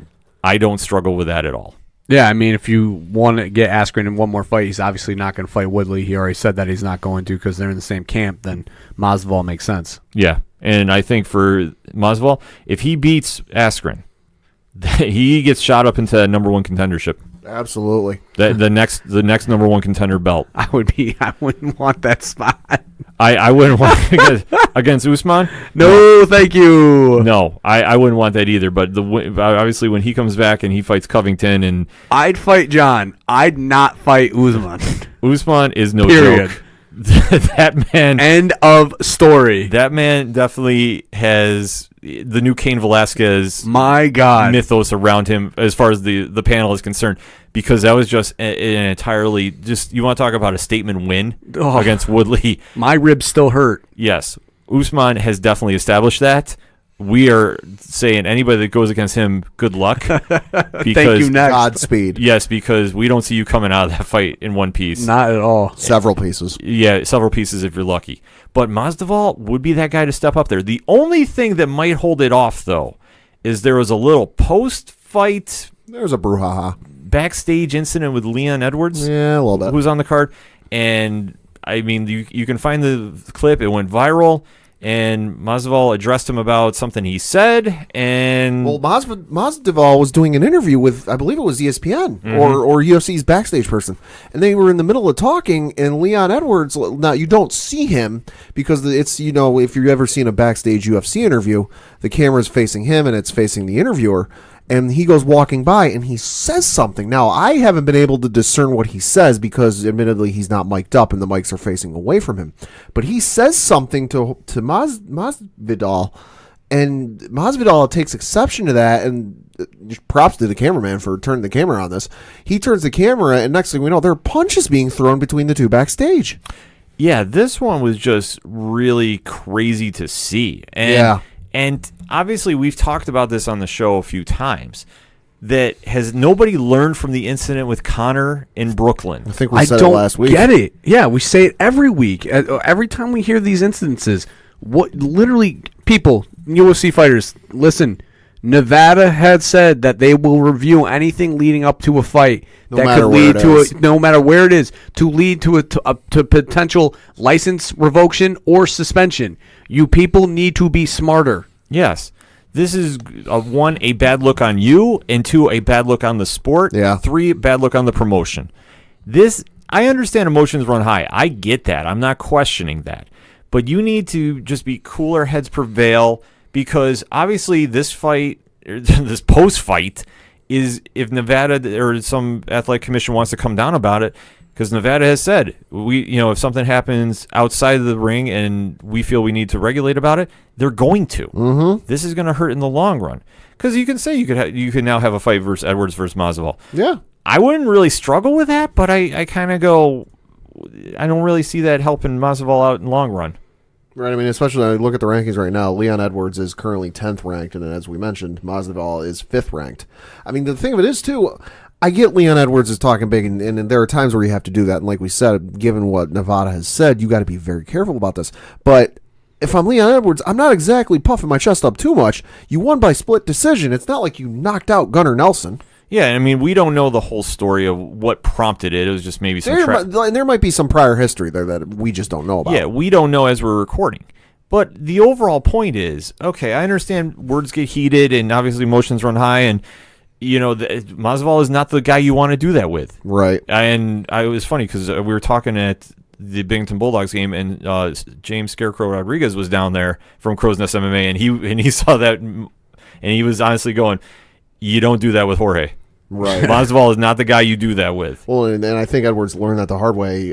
I don't struggle with that at all. Yeah, I mean, if you want to get Askren in one more fight, he's obviously not going to fight Woodley. He already said that he's not going to because they're in the same camp. Then Masvidal makes sense. Yeah, and I think for Masvidal, if he beats Askren, he gets shot up into that number 1 contendership. Absolutely. The next number 1 contender belt. I wouldn't want that spot. I wouldn't want against Usman. No, thank you. No, I wouldn't want that either. But obviously when he comes back and he fights Covington, and I'd fight John. I'd not fight Usman. Usman is no Period. joke. That man. End of story. That man definitely has the new Cain Velasquez. My God. Mythos around him as far as the panel is concerned, because that was just an entirely you want to talk about a statement win against Woodley. My ribs still hurt. Yes, Usman has definitely established that. We are saying anybody that goes against him, good luck. Thank you, next. Godspeed. Yes, because we don't see you coming out of that fight in one piece. Not at all. Several pieces. Yeah, several pieces if you're lucky. But Masvidal would be that guy to step up there. The only thing that might hold it off, though, is there was a little post-fight There's a brouhaha. backstage incident with Leon Edwards. Yeah, a little bit. Who's on the card. And, I mean, you can find the clip. It went viral. And Masvidal addressed him about something he said, and Well, Masvidal was doing an interview with, I believe it was ESPN or UFC's backstage person, and they were in the middle of talking. And Leon Edwards, now you don't see him because it's if you've ever seen a backstage UFC interview, the camera's facing him and it's facing the interviewer. And he goes walking by and he says something. Now, I haven't been able to discern what he says because, admittedly, he's not mic'd up and the mics are facing away from him. But he says something to Masvidal, and Masvidal takes exception to that. And props to the cameraman for turning the camera on this. He turns the camera, and next thing we know, there are punches being thrown between the two backstage. yeah, this one was just really crazy to see. And, Yeah. And obviously, we've talked about this on the show a few times. That has nobody learned from the incident with Conor in Brooklyn? I think we said it last week. I don't get it. Yeah, we say it every week. Every time we hear these incidences, people, UFC fighters, listen. Nevada had said that they will review anything leading up to a fight that could lead to no matter where it is, to lead to to potential license revocation or suspension. You people need to be smarter. Yes. This is, 1, a bad look on you, and 2, a bad look on the sport. Yeah. 3, bad look on the promotion. I understand emotions run high. I get that. I'm not questioning that. But you need to just be cooler heads prevail, because obviously this fight, this post-fight, is if Nevada or some athletic commission wants to come down about it, because Nevada has said, if something happens outside of the ring and we feel we need to regulate about it, they're going to. Mm-hmm. This is going to hurt in the long run. Because you can say you could now have a fight versus Edwards versus Masvidal. Yeah. I wouldn't really struggle with that, but I kind of go, I don't really see that helping Masvidal out in the long run. Right, I mean, especially when I look at the rankings right now, Leon Edwards is currently 10th ranked, and as we mentioned, Masvidal is 5th ranked. I mean, the thing of it is, too, I get Leon Edwards is talking big, and there are times where you have to do that, and like we said, given what Nevada has said, you got to be very careful about this. But if I'm Leon Edwards, I'm not exactly puffing my chest up too much. You won by split decision. It's not like you knocked out Gunnar Nelson. Yeah, I mean, we don't know the whole story of what prompted it. It was just maybe some... There might be some prior history there that we just don't know about. Yeah, we don't know as we're recording. But the overall point is, okay, I understand words get heated and obviously emotions run high, and, you know, Masvidal is not the guy you want to do that with. Right. And it was funny because we were talking at the Binghamton Bulldogs game, and James Scarecrow Rodriguez was down there from Crow's Nest MMA, and he saw that, and he was honestly going, you don't do that with Jorge. Right. Masvidal is not the guy you do that with. Well, and I think Edwards learned that the hard way.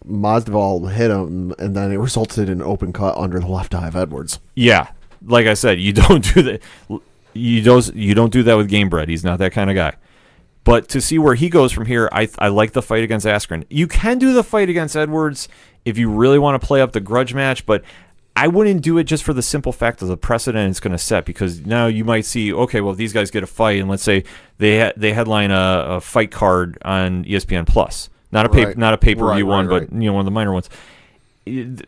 Masvidal hit him, and then it resulted in an open cut under the left eye of Edwards. Yeah. Like I said, you don't do that. You don't do that with Gamebred. He's not that kind of guy. But to see where he goes from here, I like the fight against Askren. You can do the fight against Edwards if you really want to play up the grudge match, but I wouldn't do it just for the simple fact of the precedent it's going to set, because now you might see, okay, well, if these guys get a fight, and let's say they headline a fight card on ESPN Plus, not a pay-per-view one, but you know, one of the minor ones.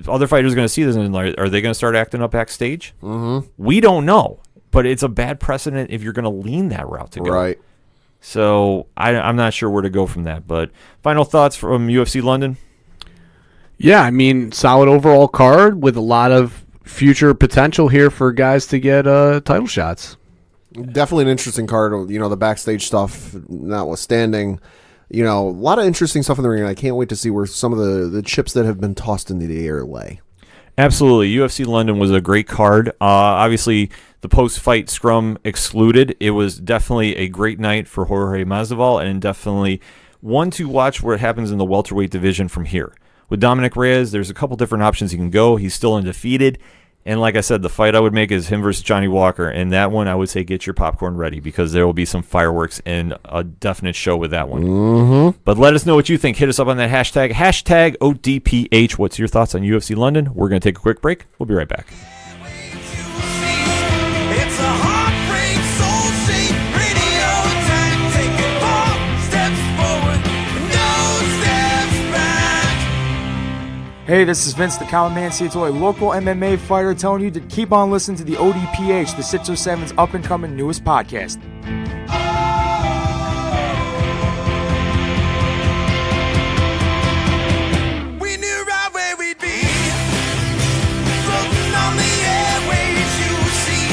Other fighters are going to see this, and are they going to start acting up backstage? Mm-hmm. We don't know, but it's a bad precedent if you're going to lean that route to go. Right. So I'm not sure where to go from that. But final thoughts from UFC London? Yeah, I mean, solid overall card with a lot of future potential here for guys to get title shots. Definitely an interesting card. You know, the backstage stuff notwithstanding, you know, a lot of interesting stuff in the ring. I can't wait to see where some of the chips that have been tossed into the air lay. Absolutely. UFC London was a great card. Obviously, the post-fight scrum excluded. It was definitely a great night for Jorge Masvidal, and definitely one to watch where it happens in the welterweight division from here. With Dominic Reyes, there's a couple different options he can go. He's still undefeated. And like I said, the fight I would make is him versus Johnny Walker. And that one, I would say get your popcorn ready, because there will be some fireworks and a definite show with that one. Mm-hmm. But let us know what you think. Hit us up on that hashtag ODPH. What's your thoughts on UFC London? We're going to take a quick break. We'll be right back. It's a heartbreak, soul-shaped radio attack. Taking 4 steps forward, no steps back. Hey, this is Vince the Common Man Ciatoy, local MMA fighter, telling you to keep on listening to the ODPH, the 607's up-and-coming newest podcast. We knew right where we'd be, floating on the airwaves, you see.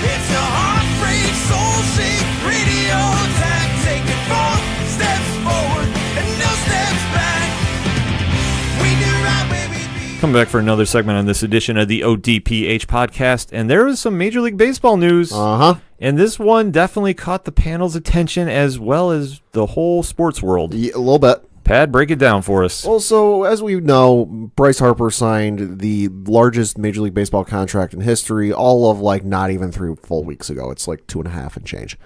It's a heartbreak, soul-shaped radio attack. Taking 4 steps forward and no steps back. We knew right where we'd be. Coming back for another segment on this edition of the ODPH podcast. And there was some Major League Baseball news. Uh-huh. And this one definitely caught the panel's attention as well as the whole sports world. Yeah, a little bit. Pat, break it down for us. Also, as we know, Bryce Harper signed the largest Major League Baseball contract in history, all of like not even 3 full weeks ago. It's like 2.5 and change.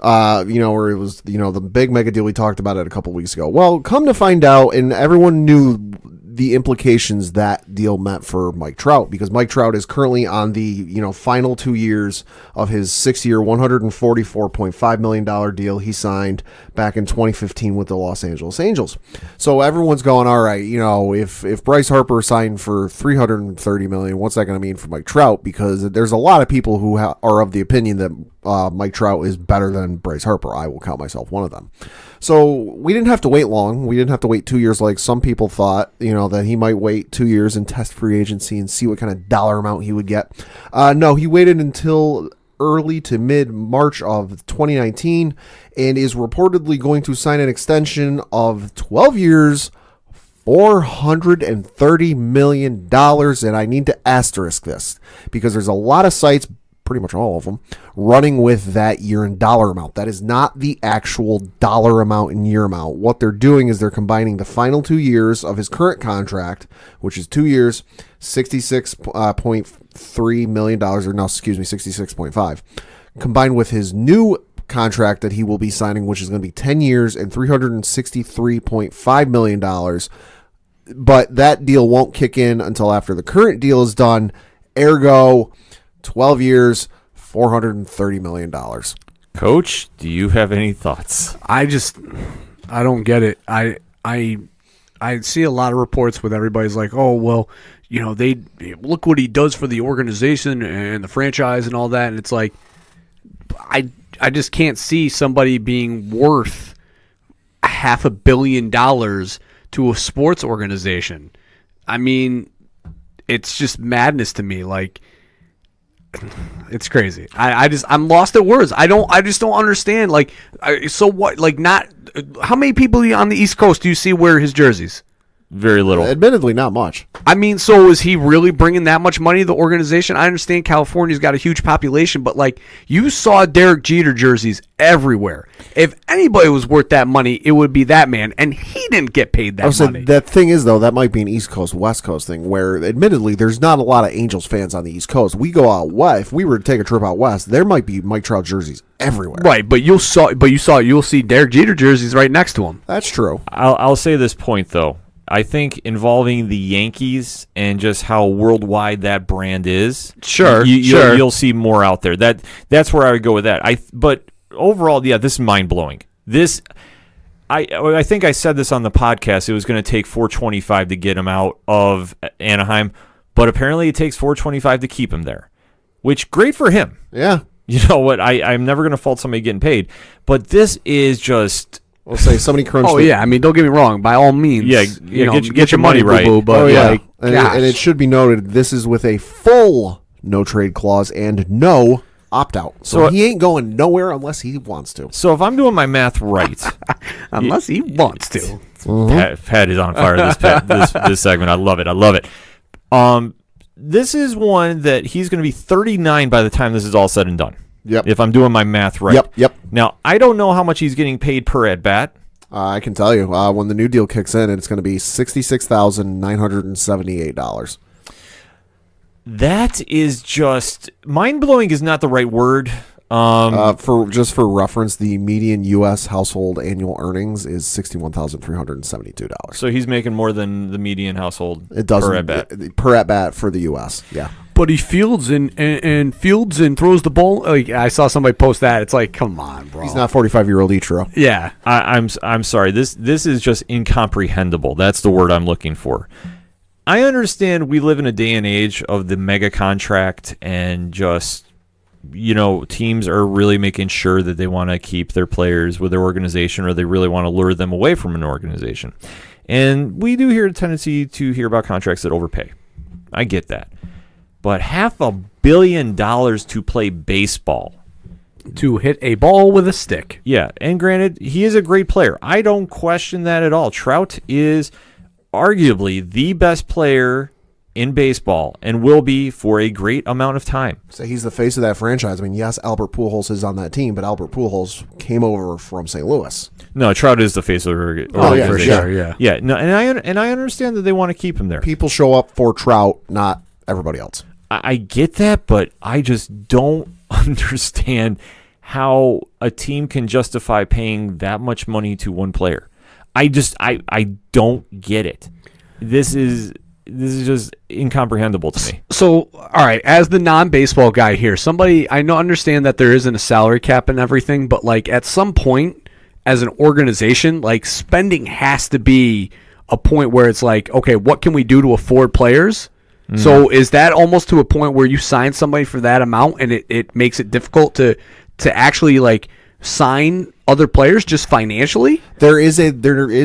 You know, where it was, you know, the big mega deal. We talked about it a couple weeks ago. Well, come to find out, and everyone knew the implications that deal meant for Mike Trout, because Mike Trout is currently on the, you know, final 2 years of his 6-year, $144.5 million deal he signed back in 2015 with the Los Angeles Angels. So everyone's going, all right, you know, if Bryce Harper signed for $330 million, what's that going to mean for Mike Trout? Because there's a lot of people who are of the opinion that Mike Trout is better than Bryce Harper. I will count myself one of them. So we didn't have to wait long. We didn't have to wait 2 years like some people thought, you know, that he might wait 2 years and test free agency and see what kind of dollar amount he would get. No, he waited until early to mid-March of 2019 and is reportedly going to sign an extension of 12 years, $430 million. And I need to asterisk this because there's a lot of sites, pretty much all of them, running with that year and dollar amount. That is not the actual dollar amount and year amount. What they're doing is they're combining the final 2 years of his current contract, which is 2 years, $66.3 million, or no, excuse me, 66.5, combined with his new contract that he will be signing, which is going to be 10 years and $363.5 million. but that deal won't kick in until after the current deal is done. Ergo, 12 years, $430 million. Coach, do you have any thoughts? I don't get it. I see a lot of reports with everybody's like, oh, well, you know, they look what he does for the organization and the franchise and all that. And it's like, I just can't see somebody being worth $500 million to a sports organization. I mean, it's just madness to me. Like, it's crazy. I'm lost at words. I just don't understand. Like, so what? Like, not how many people on the East Coast do you see wear his jerseys? Very little. Admittedly, not much. I mean, so is he really bringing that much money to the organization? I understand California's got a huge population, but like, you saw Derek Jeter jerseys everywhere. If anybody was worth that money, it would be that man, and he didn't get paid that money. That thing is, though, that might be an East Coast, West Coast thing, where admittedly there's not a lot of Angels fans on the East Coast. We go out west. If we were to take a trip out west, there might be Mike Trout jerseys everywhere. Right, but you'll see Derek Jeter jerseys right next to him. That's true. I'll say this point, though. I think involving the Yankees and just how worldwide that brand is, you'll see more out there. That's where I would go with that. But overall, yeah, this is mind blowing. I think I said this on the podcast. It was going to take $425 to get him out of Anaheim, but apparently it takes $425 to keep him there, which great for him. Yeah, you know what? I'm never going to fault somebody getting paid, but this is just. We'll say somebody crunched. Yeah, I mean, don't get me wrong. By all means, get your money right. Boo-boo, but and it should be noted, this is with a full no trade clause and no opt out. So he ain't going nowhere unless he wants to. So if I'm doing my math right, unless he wants to. Pat is on fire this segment. I love it. This is one that he's going to be 39 by the time this is all said and done. Yep. If I'm doing my math right. Yep. Now, I don't know how much he's getting paid per at bat. I can tell you when the new deal kicks in, it's going to be $66,978. That is just mind blowing. Is not the right word. For reference, the median U.S. household annual earnings is $61,372. So he's making more than the median household per at bat for the U.S. Yeah. But he fields and throws the ball. Like, I saw somebody post that. It's like, come on, bro. He's not 45-year-old Ichiro. Yeah, I'm sorry. This is just incomprehensible. That's the word I'm looking for. I understand we live in a day and age of the mega contract and just, you know, teams are really making sure that they want to keep their players with their organization, or they really want to lure them away from an organization. And we do hear a tendency to hear about contracts that overpay. I get that. But $500 million to play baseball. To hit a ball with a stick. Yeah, and granted, he is a great player. I don't question that at all. Trout is arguably the best player in baseball and will be for a great amount of time. So he's the face of that franchise. I mean, yes, Albert Pujols is on that team, but Albert Pujols came over from St. Louis. No, Trout is the face of the organization. Oh, yeah, for sure. Yeah, no, and I understand that they want to keep him there. People show up for Trout, not everybody else. I get that, but I just don't understand how a team can justify paying that much money to one player. I don't get it. This is just incomprehensible to me. So, all right, as the non-baseball guy here, understand that there isn't a salary cap and everything, but like at some point as an organization, like spending has to be a point where it's like, okay, what can we do to afford players? So is that almost to a point where you sign somebody for that amount and it makes it difficult to actually like sign other players just financially? There is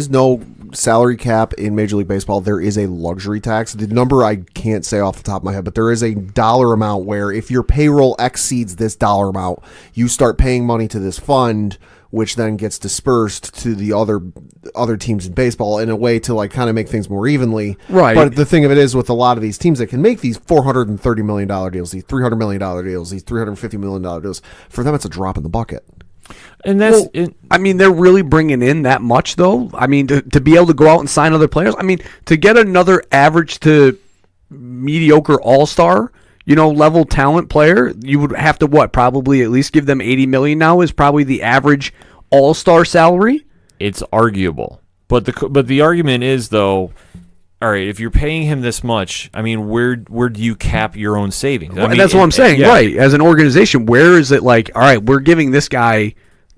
no salary cap in Major League Baseball. There is a luxury tax. The number I can't say off the top of my head, but there is a dollar amount where if your payroll exceeds this dollar amount, you start paying money to this fund, which then gets dispersed to the other teams in baseball in a way to like kind of make things more evenly. Right. But the thing of it is, with a lot of these teams that can make these $430 million deals, these $300 million deals, these $350 million deals, for them it's a drop in the bucket. And that's, I mean, they're really bringing in that much, though. I mean, to be able to go out and sign other players. I mean, to get another average to mediocre all-star, level talent player, you would have to probably at least give them $80 million now is probably the average all-star salary. It's arguable, but the argument is though, all right, if you're paying him this much, I mean, where do you cap your own savings? I mean, that's what I'm saying, yeah. right? As an organization, where is it like, all right, we're giving this guy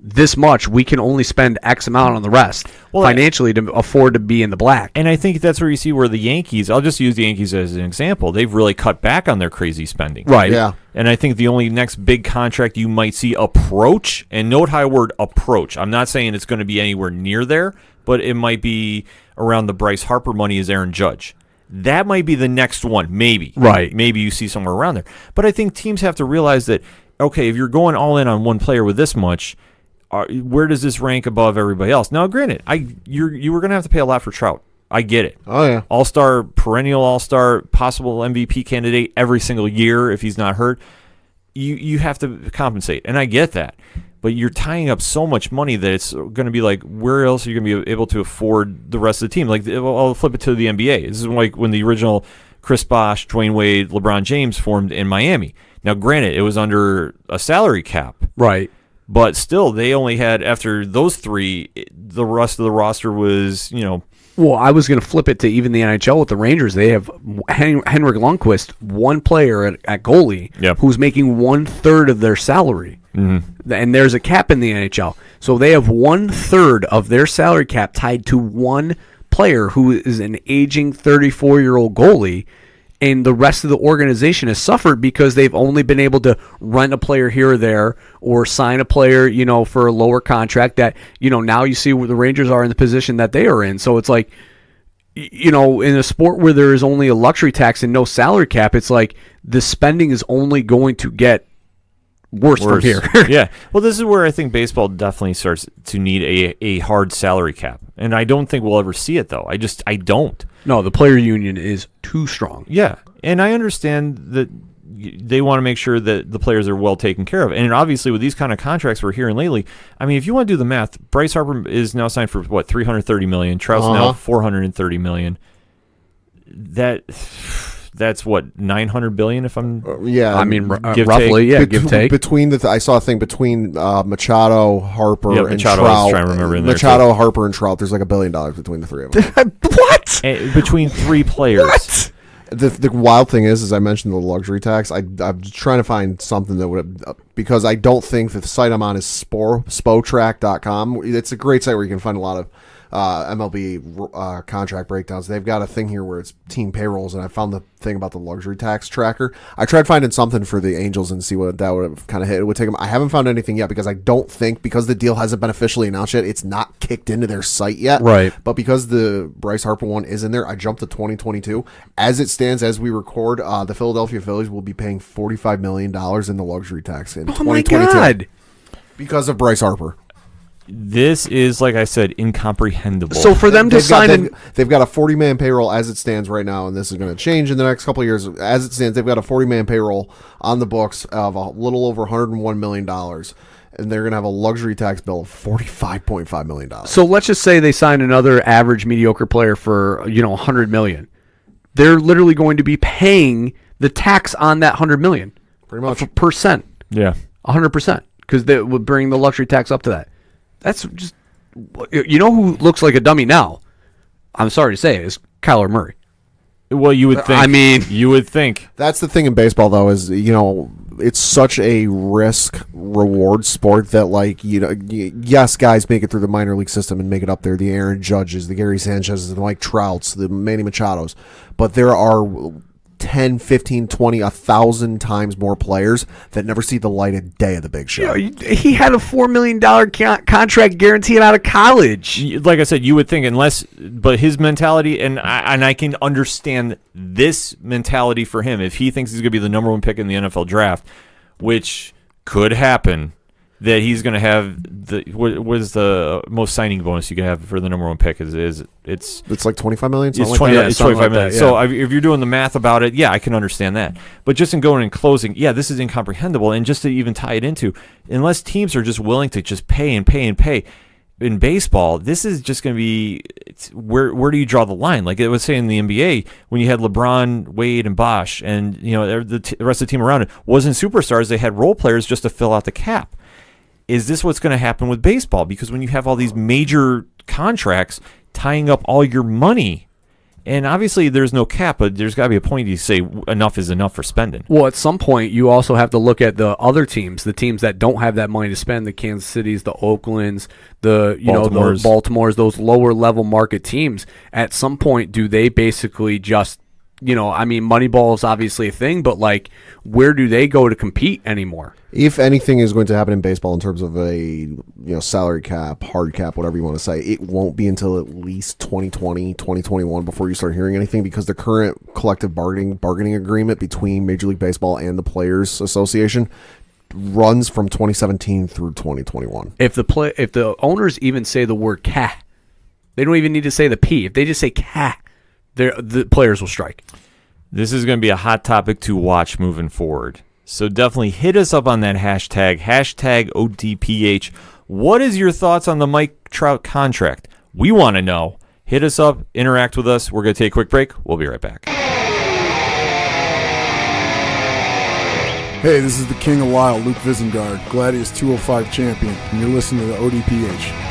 this much, we can only spend X amount on the rest financially to afford to be in the black. And I think that's where you see where the Yankees, I'll just use the Yankees as an example, they've really cut back on their crazy spending. Right. Yeah. And I think the only next big contract you might see approach, and note how word approach, I'm not saying it's going to be anywhere near there, but it might be around the Bryce Harper money is Aaron Judge. That might be the next one, maybe. Right. Maybe you see somewhere around there. But I think teams have to realize that, okay, if you're going all in on one player with this much, where does this rank above everybody else? Now, granted, you were going to have to pay a lot for Trout. I get it. Oh, yeah. All-star, perennial all-star, possible MVP candidate every single year if he's not hurt. You have to compensate, and I get that. But you're tying up so much money that it's going to be like, where else are you going to be able to afford the rest of the team? Like, I'll flip it to the NBA. This is like when the original Chris Bosh, Dwayne Wade, LeBron James formed in Miami. Now, granted, it was under a salary cap. Right. But still, they only had, after those three, the rest of the roster was, Well, I was going to flip it to even the NHL with the Rangers. They have Henrik Lundqvist, one player at goalie, who's making 1/3 of their salary. Mm-hmm. And there's a cap in the NHL. So they have 1/3 of their salary cap tied to one player who is an aging 34-year-old goalie. And the rest of the organization has suffered because they've only been able to rent a player here or there or sign a player, for a lower contract that, now you see where the Rangers are in the position that they are in. So it's like, in a sport where there is only a luxury tax and no salary cap, it's like the spending is only going to get worse. From here. Yeah. Well, this is where I think baseball definitely starts to need a hard salary cap. And I don't think we'll ever see it, though. I don't. No, the player union is too strong. Yeah. And I understand that they want to make sure that the players are well taken care of. And obviously, with these kind of contracts we're hearing lately, I mean, if you want to do the math, Bryce Harper is now signed for, what, $330 million. Trout's now $430 million. That's what, $900 billion if I'm yeah. I mean, give roughly, take. give take. Between I saw a thing between Machado, Harper, and Machado, Trout. I was trying to remember in there, Machado, Harper, and Trout. There's like $1 billion between the three of them. What? Between three players. What? The wild thing is, as I mentioned, the luxury tax. I'm trying to find something that would, because I don't think that the site I'm on is spotrack.com. It's a great site where you can find a lot of MLB contract breakdowns. They've got a thing here where it's team payrolls, and I found the thing about the luxury tax tracker. I tried finding something for the Angels and see what that would have kind of hit. It would take them. I haven't found anything yet because I don't think, because the deal hasn't been officially announced yet, it's not kicked into their site yet. Right. But because the Bryce Harper one is in there, I jumped to 2022. As it stands, as we record, the Philadelphia Phillies will be paying $45 million in the luxury tax in 2022. My God. Because of Bryce Harper. This is, like I said, incomprehensible. So for them to they've got a 40-man payroll as it stands right now, and this is going to change in the next couple of years. As it stands, they've got a 40-man payroll on the books of a little over $101 million, and they're going to have a luxury tax bill of $45.5 million. So let's just say they sign another average mediocre player for $100 million. They're literally going to be paying the tax on that $100 million, pretty much percent. Yeah, 100%, because they would bring the luxury tax up to that. That's just, who looks like a dummy now? I'm sorry to say it, is Kyler Murray. Well, you would think. I mean, you would think. That's the thing in baseball, though, is it's such a risk reward sport that, yes, guys make it through the minor league system and make it up there. The Aaron Judges, the Gary Sanchez's, the Mike Trouts, the Manny Machados, but there are 10, 15, 20, 1,000 times more players that never see the light of day of the big show. He had a $4 million contract guaranteed out of college. Like I said, you would think, but his mentality, and I can understand this mentality for him. If he thinks he's going to be the number one pick in the NFL draft, which could happen, that he's going to have what is the most signing bonus you can have for the number one pick? It's like $25 million. It's $25 million. So if you're doing the math about it, yeah, I can understand that. But just in going and closing, yeah, this is incomprehensible. And just to even tie it into, unless teams are just willing to just pay and pay and pay in baseball, this is just going to be where do you draw the line? Like it was saying in the NBA, when you had LeBron, Wade, and Bosh, and the rest of the team around it wasn't superstars; they had role players just to fill out the cap. Is this what's going to happen with baseball? Because when you have all these major contracts tying up all your money, And obviously there's no cap, but there's got to be a point you say enough is enough for spending. Well, at some point, you also have to look at the other teams, the teams that don't have that money to spend, the Kansas Cities, the Oaklands, the Baltimores, those lower level market teams. At some point, do they basically just, Moneyball is obviously a thing, but like, where do they go to compete anymore? If anything is going to happen in baseball in terms of a salary cap, hard cap, whatever you want to say, it won't be until at least 2020, 2021 before you start hearing anything, because the current collective bargaining agreement between Major League Baseball and the Players Association runs from 2017 through 2021. If the owners even say the word "ca," they don't even need to say the P. If they just say "ca," the players will strike. This is going to be a hot topic to watch moving forward. So definitely hit us up on that hashtag ODPH. What is your thoughts on the Mike Trout contract? We want to know. Hit us up, interact with us. We're going to take a quick break. We'll be right back. Hey, this is the King of Lisle, Luke Visengard, Gladius 205 champion, and you're listening to the ODPH.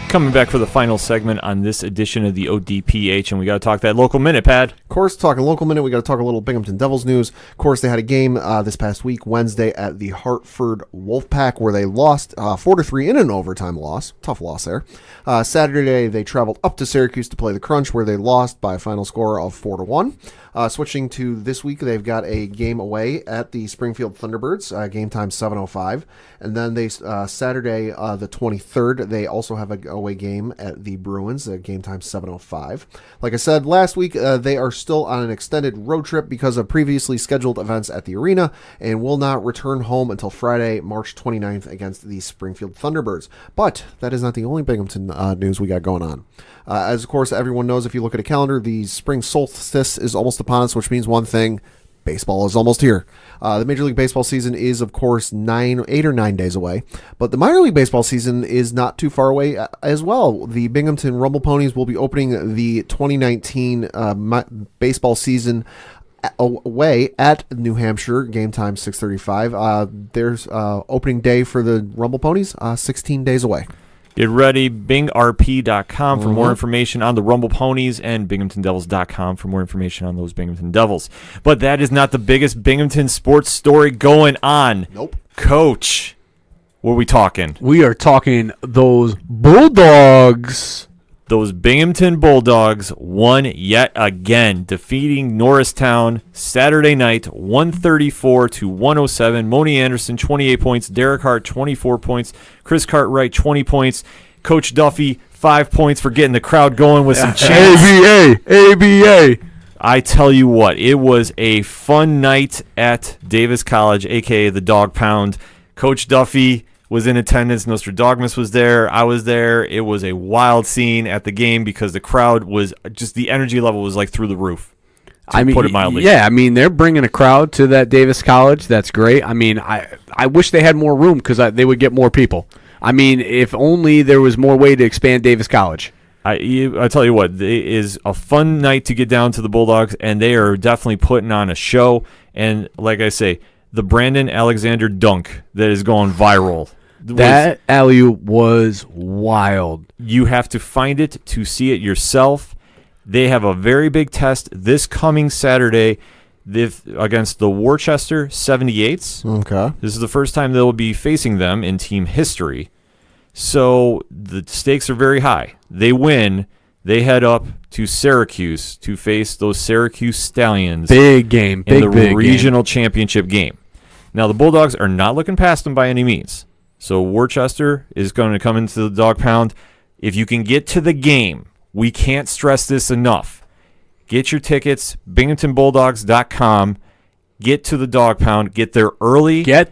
Coming back for the final segment on this edition of the ODPH, and we got to talk that local minute, Pad. Of course, talking local minute, we got to talk a little Binghamton Devils news. Of course, they had a game this past week, Wednesday, at the Hartford Wolfpack, where they lost 4-3 in an overtime loss. Tough loss there. Saturday, they traveled up to Syracuse to play the Crunch, where they lost by a final score of 4-1. Switching to this week, they've got a game away at the Springfield Thunderbirds, game time 7:05. And then they Saturday, the 23rd, they also have a away game at the Bruins, game time 7:05. Like I said last week, they are still on an extended road trip because of previously scheduled events at the arena and will not return home until Friday, March 29th against the Springfield Thunderbirds. But that is not the only Binghamton news we got going on. As, of course, everyone knows, if you look at a calendar, the spring solstice is almost upon us, which means one thing: baseball is almost here. The Major League Baseball season is, of course, 8 or 9 days away, but the minor league baseball season is not too far away as well. The Binghamton Rumble Ponies will be opening the 2019 baseball season away at New Hampshire, game time 6:35. There's opening day for the Rumble Ponies, 16 days away. Get ready, bingrp.com for more information on the Rumble Ponies, and binghamtondevils.com for more information on those Binghamton Devils. But that is not the biggest Binghamton sports story going on. Nope. Coach, what are we talking? We are talking those Bulldogs. Those Binghamton Bulldogs won yet again, defeating Norristown Saturday night, 134-107. Moni Anderson, 28 points. Derek Hart, 24 points. Chris Cartwright, 20 points. Coach Duffy, 5 points for getting the crowd going with some chants. ABA. I tell you what, it was a fun night at Davis College, a.k.a. the Dog Pound. Coach Duffy was in attendance. Nostradogmus was there. I was there. It was a wild scene at the game because the crowd was just, the energy level was like through the roof. Put it mildly. Yeah, I mean, they're bringing a crowd to that Davis College. That's great. I mean, I wish they had more room because they would get more people. I mean, if only there was more way to expand Davis College. I tell you what, it is a fun night to get down to the Bulldogs, and they are definitely putting on a show. And like I say, the Brandon Alexander dunk that is going viral. That alley-oop was wild. You have to find it to see it yourself. They have a very big test this coming Saturday against the Worcester 78s. Okay. This is the first time they'll be facing them in team history. So the stakes are very high. They win. They head up to Syracuse to face those Syracuse Stallions. Big game. In the regional championship game. Now, the Bulldogs are not looking past them by any means. So Worcester is going to come into the Dog Pound. If you can get to the game, we can't stress this enough. Get your tickets, binghamtonbulldogs.com. Get to the Dog Pound. Get there early. Yeah,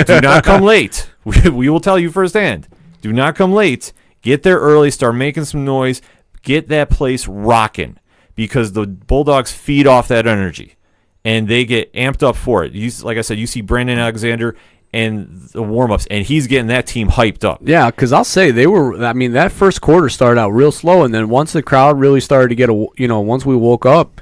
do not come late. We will tell you firsthand. Do not come late. Get there early. Start making some noise. Get that place rocking because the Bulldogs feed off that energy, and they get amped up for it. Like I said, you see Brandon Alexander and the warm-ups, and he's getting that team hyped up. Yeah, because I'll say that first quarter started out real slow, and then once the crowd really started to get once we woke up,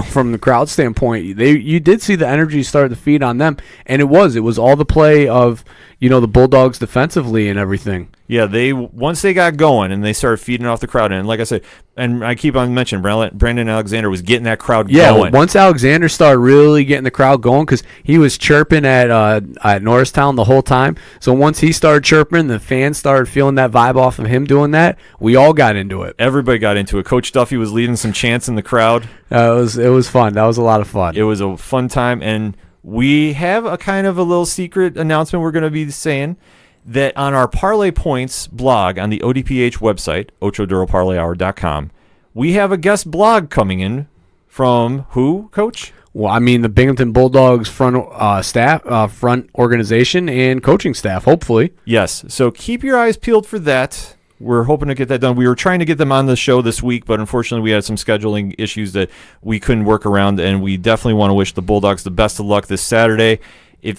from the crowd standpoint, you did see the energy start to feed on them, and it was all the play of the Bulldogs defensively and everything. Yeah, once they got going and they started feeding off the crowd, and like I said, and I keep on mentioning, Brandon Alexander was getting that crowd going. Once Alexander started really getting the crowd going, because he was chirping at Norristown the whole time. So once he started chirping, the fans started feeling that vibe off of him doing that. We all got into it. Everybody got into it. Coach Duffy was leading some chants in the crowd. It was fun. That was a lot of fun. It was a fun time, and we have a kind of a little secret announcement we're going to be saying, that on our Parlay Points blog on the ODPH website, ochoduroparlayhour.com, we have a guest blog coming in from who, Coach? Well, I mean, the Binghamton Bulldogs front staff, front organization, and coaching staff, hopefully. Yes, so keep your eyes peeled for that. We're hoping to get that done. We were trying to get them on the show this week, but unfortunately we had some scheduling issues that we couldn't work around, and we definitely want to wish the Bulldogs the best of luck this Saturday.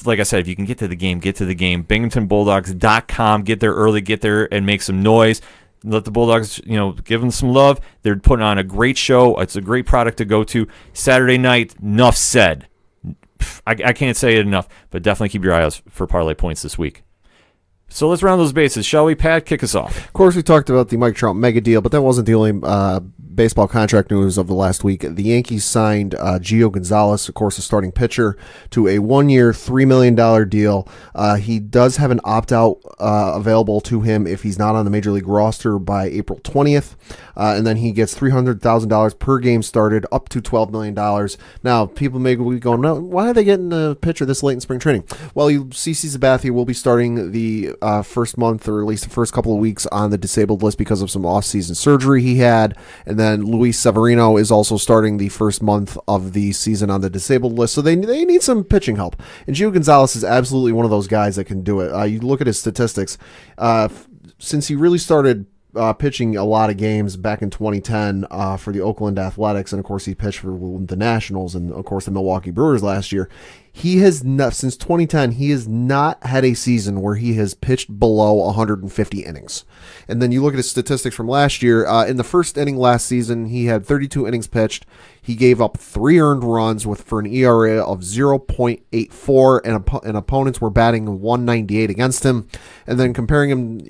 Like I said, if you can get to the game, get to the game. BinghamtonBulldogs.com. Get there early, get there and make some noise. Let the Bulldogs, give them some love. They're putting on a great show. It's a great product to go to. Saturday night, enough said. I can't say it enough, but definitely keep your eyes for Parlay Points this week. So let's round those bases, shall we, Pat? Kick us off. Of course, we talked about the Mike Trout mega deal, but that wasn't the only baseball contract news of the last week. The Yankees signed Gio Gonzalez, of course, a starting pitcher, to a 1-year, $3 million deal. He does have an opt-out available to him if he's not on the Major League roster by April 20th. And then he gets $300,000 per game started, up to $12 million. Now, people may be going, no, why are they getting a pitcher this late in spring training? Well, CC Sabathia will be starting the first month, or at least the first couple of weeks, on the disabled list because of some off-season surgery he had. And then Luis Severino is also starting the first month of the season on the disabled list. So they need some pitching help. And Gio Gonzalez is absolutely one of those guys that can do it. You look at his statistics. Since he really started pitching a lot of games back in 2010 for the Oakland Athletics, and of course he pitched for the Nationals and of course the Milwaukee Brewers last year. He has not, since 2010, he has not had a season where he has pitched below 150 innings. And then you look at his statistics from last year. In the first inning last season, he had 32 innings pitched. He gave up 3 earned runs for an ERA of 0.84, and opponents were batting 198 against him. And then comparing him,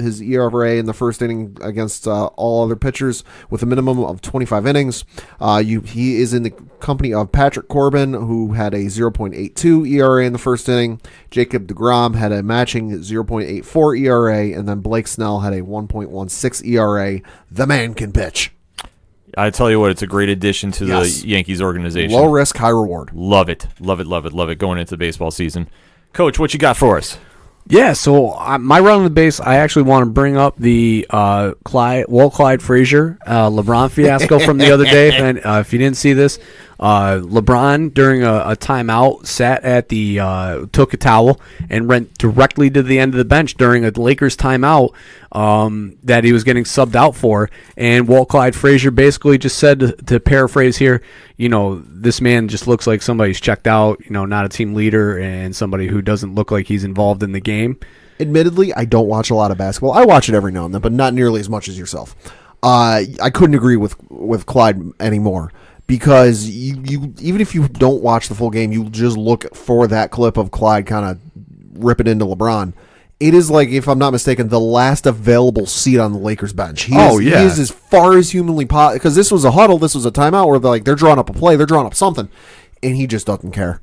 his ERA in the first inning against all other pitchers with a minimum of 25 innings. He is in the company of Patrick Corbin, who had a 0.82 ERA in the first inning. Jacob deGrom had a matching 0.84 ERA, and then Blake Snell had a 1.16 ERA. The man can pitch. I tell you what, it's a great addition to the Yankees organization. Low risk, high reward. Love it. Love it, love it, love it going into the baseball season. Coach, what you got for us? Yeah, so my run on the base, I actually want to bring up the Clyde Frazier LeBron fiasco from the other day. And if you didn't see this, LeBron during a timeout took a towel and went directly to the end of the bench during a Lakers timeout that he was getting subbed out for. And Clyde Frazier basically just said, to paraphrase here, this man just looks like somebody's checked out, not a team leader and somebody who doesn't look like he's involved in the game. Admittedly, I don't watch a lot of basketball. I watch it every now and then, but not nearly as much as yourself. I couldn't agree with Clyde anymore. Because you even if you don't watch the full game, you just look for that clip of Clyde kind of ripping into LeBron. It is like, if I'm not mistaken, the last available seat on the Lakers bench. He is as far as humanly possible, because this was a huddle, this was a timeout where they're drawing up a play, they're drawing up something, and he just doesn't care.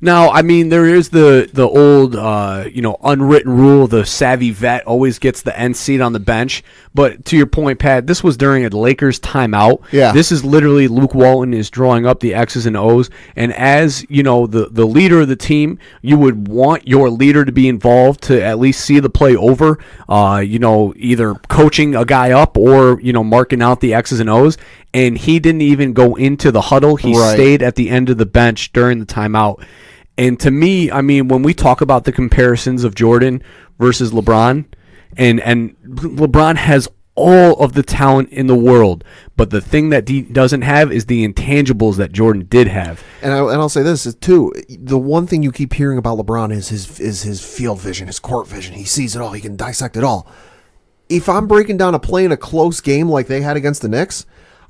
Now, I mean, there is the old, unwritten rule, the savvy vet always gets the end seat on the bench. But to your point, Pat, this was during a Lakers timeout. Yeah. This is literally Luke Walton is drawing up the X's and O's. And as, the leader of the team, you would want your leader to be involved to at least see the play over, either coaching a guy up or, marking out the X's and O's. And he didn't even go into the huddle. He stayed at the end of the bench during the timeout. And to me, I mean, when we talk about the comparisons of Jordan versus LeBron, and LeBron has all of the talent in the world, but the thing that he doesn't have is the intangibles that Jordan did have. And I'll say this too: the one thing you keep hearing about LeBron is his field vision, his court vision. He sees it all. He can dissect it all. If I'm breaking down a play in a close game like they had against the Knicks,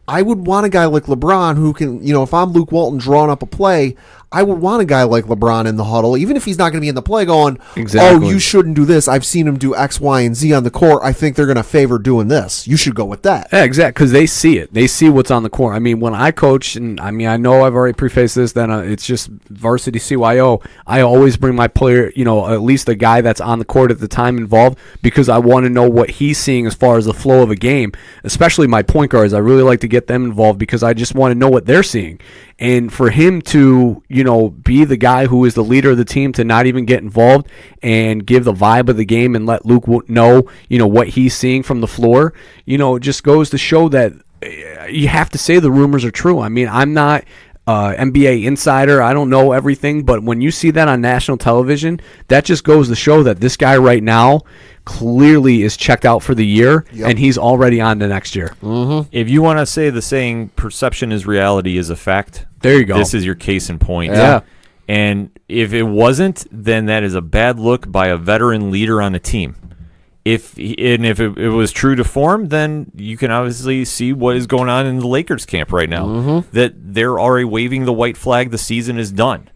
I would want a guy like LeBron who can, if I'm Luke Walton drawing up a play, I would want a guy like LeBron in the huddle, even if he's not going to be in the play going, Exactly. oh, you shouldn't do this. I've seen him do X, Y, and Z on the court. I think they're going to favor doing this. You should go with that. Yeah, exactly, because they see it. They see what's on the court. I mean, when I coach, and I know I've already prefaced this, then it's just varsity CYO. I always bring my player, at least the guy that's on the court at the time involved, because I want to know what he's seeing as far as the flow of a game, especially my point guards. I really like to get them involved because I just want to know what they're seeing. And for him to, be the guy who is the leader of the team, to not even get involved and give the vibe of the game and let Luke know, what he's seeing from the floor, it just goes to show that you have to say the rumors are true. I mean, I'm not NBA insider. I don't know everything, but when you see that on national television, that just goes to show that this guy right now clearly is checked out for the year, and he's already on to next year. Mm-hmm. If you want to say the saying "perception is reality" is a fact, there you go. This is your case in point. Yeah. And if it wasn't, then that is a bad look by a veteran leader on a team. If it was true to form, then you can obviously see what is going on in the Lakers camp right now. Mm-hmm. That they're already waving the white flag. The season is done.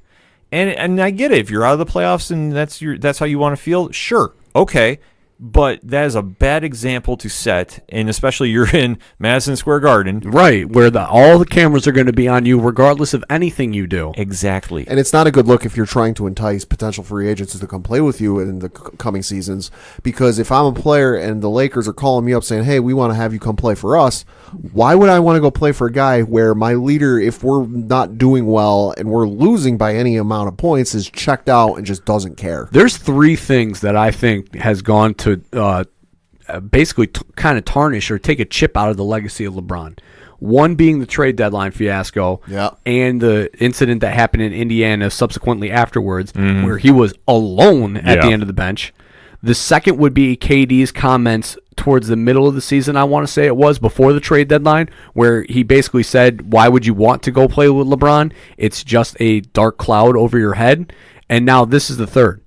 And I get it. If you're out of the playoffs and that's how you want to feel, sure, okay. But that is a bad example to set, and especially you're in Madison Square Garden. Right, where all the cameras are going to be on you regardless of anything you do. Exactly. And it's not a good look if you're trying to entice potential free agents to come play with you in the coming seasons, because if I'm a player and the Lakers are calling me up saying, hey, we want to have you come play for us, why would I want to go play for a guy where my leader, if we're not doing well and we're losing by any amount of points, is checked out and just doesn't care? There's three things that I think has gone to basically kind of tarnish or take a chip out of the legacy of LeBron. One being the trade deadline fiasco, and the incident that happened in Indiana subsequently afterwards, where he was alone at the end of the bench. The second would be KD's comments towards the middle of the season, I want to say it was, before the trade deadline, where he basically said, why would you want to go play with LeBron? It's just a dark cloud over your head. And now this is the third.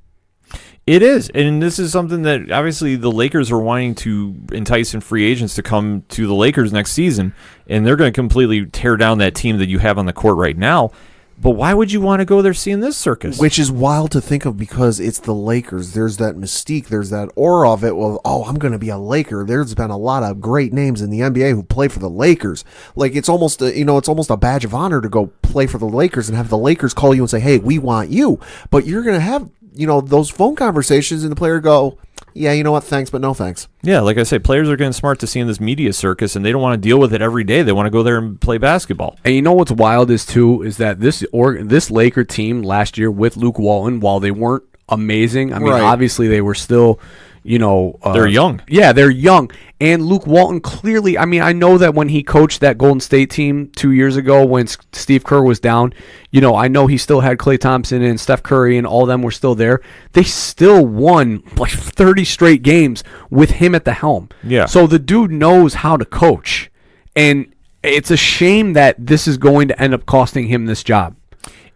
It is, and this is something that obviously the Lakers are wanting to entice in free agents to come to the Lakers next season, and they're going to completely tear down that team that you have on the court right now. But why would you want to go there seeing this circus? Which is wild to think of because it's the Lakers. There's that mystique. There's that aura of it. Well, I'm going to be a Laker. There's been a lot of great names in the NBA who play for the Lakers. Like it's almost a badge of honor to go play for the Lakers and have the Lakers call you and say, hey, we want you. But you're going to have those phone conversations and the player go, yeah, you know what, thanks, but no thanks. Yeah, like I say, players are getting smart to seeing this media circus, and they don't want to deal with it every day. They want to go there and play basketball. And you know what's wild is that this Laker team last year with Luke Walton, while they weren't amazing, I mean, obviously they were still, they're young. Yeah, they're young. And Luke Walton clearly, I mean, I know that when he coached that Golden State team 2 years ago when Steve Kerr was down, I know he still had Klay Thompson and Steph Curry and all them were still there. They still won like 30 straight games with him at the helm. Yeah. So the dude knows how to coach. And it's a shame that this is going to end up costing him this job.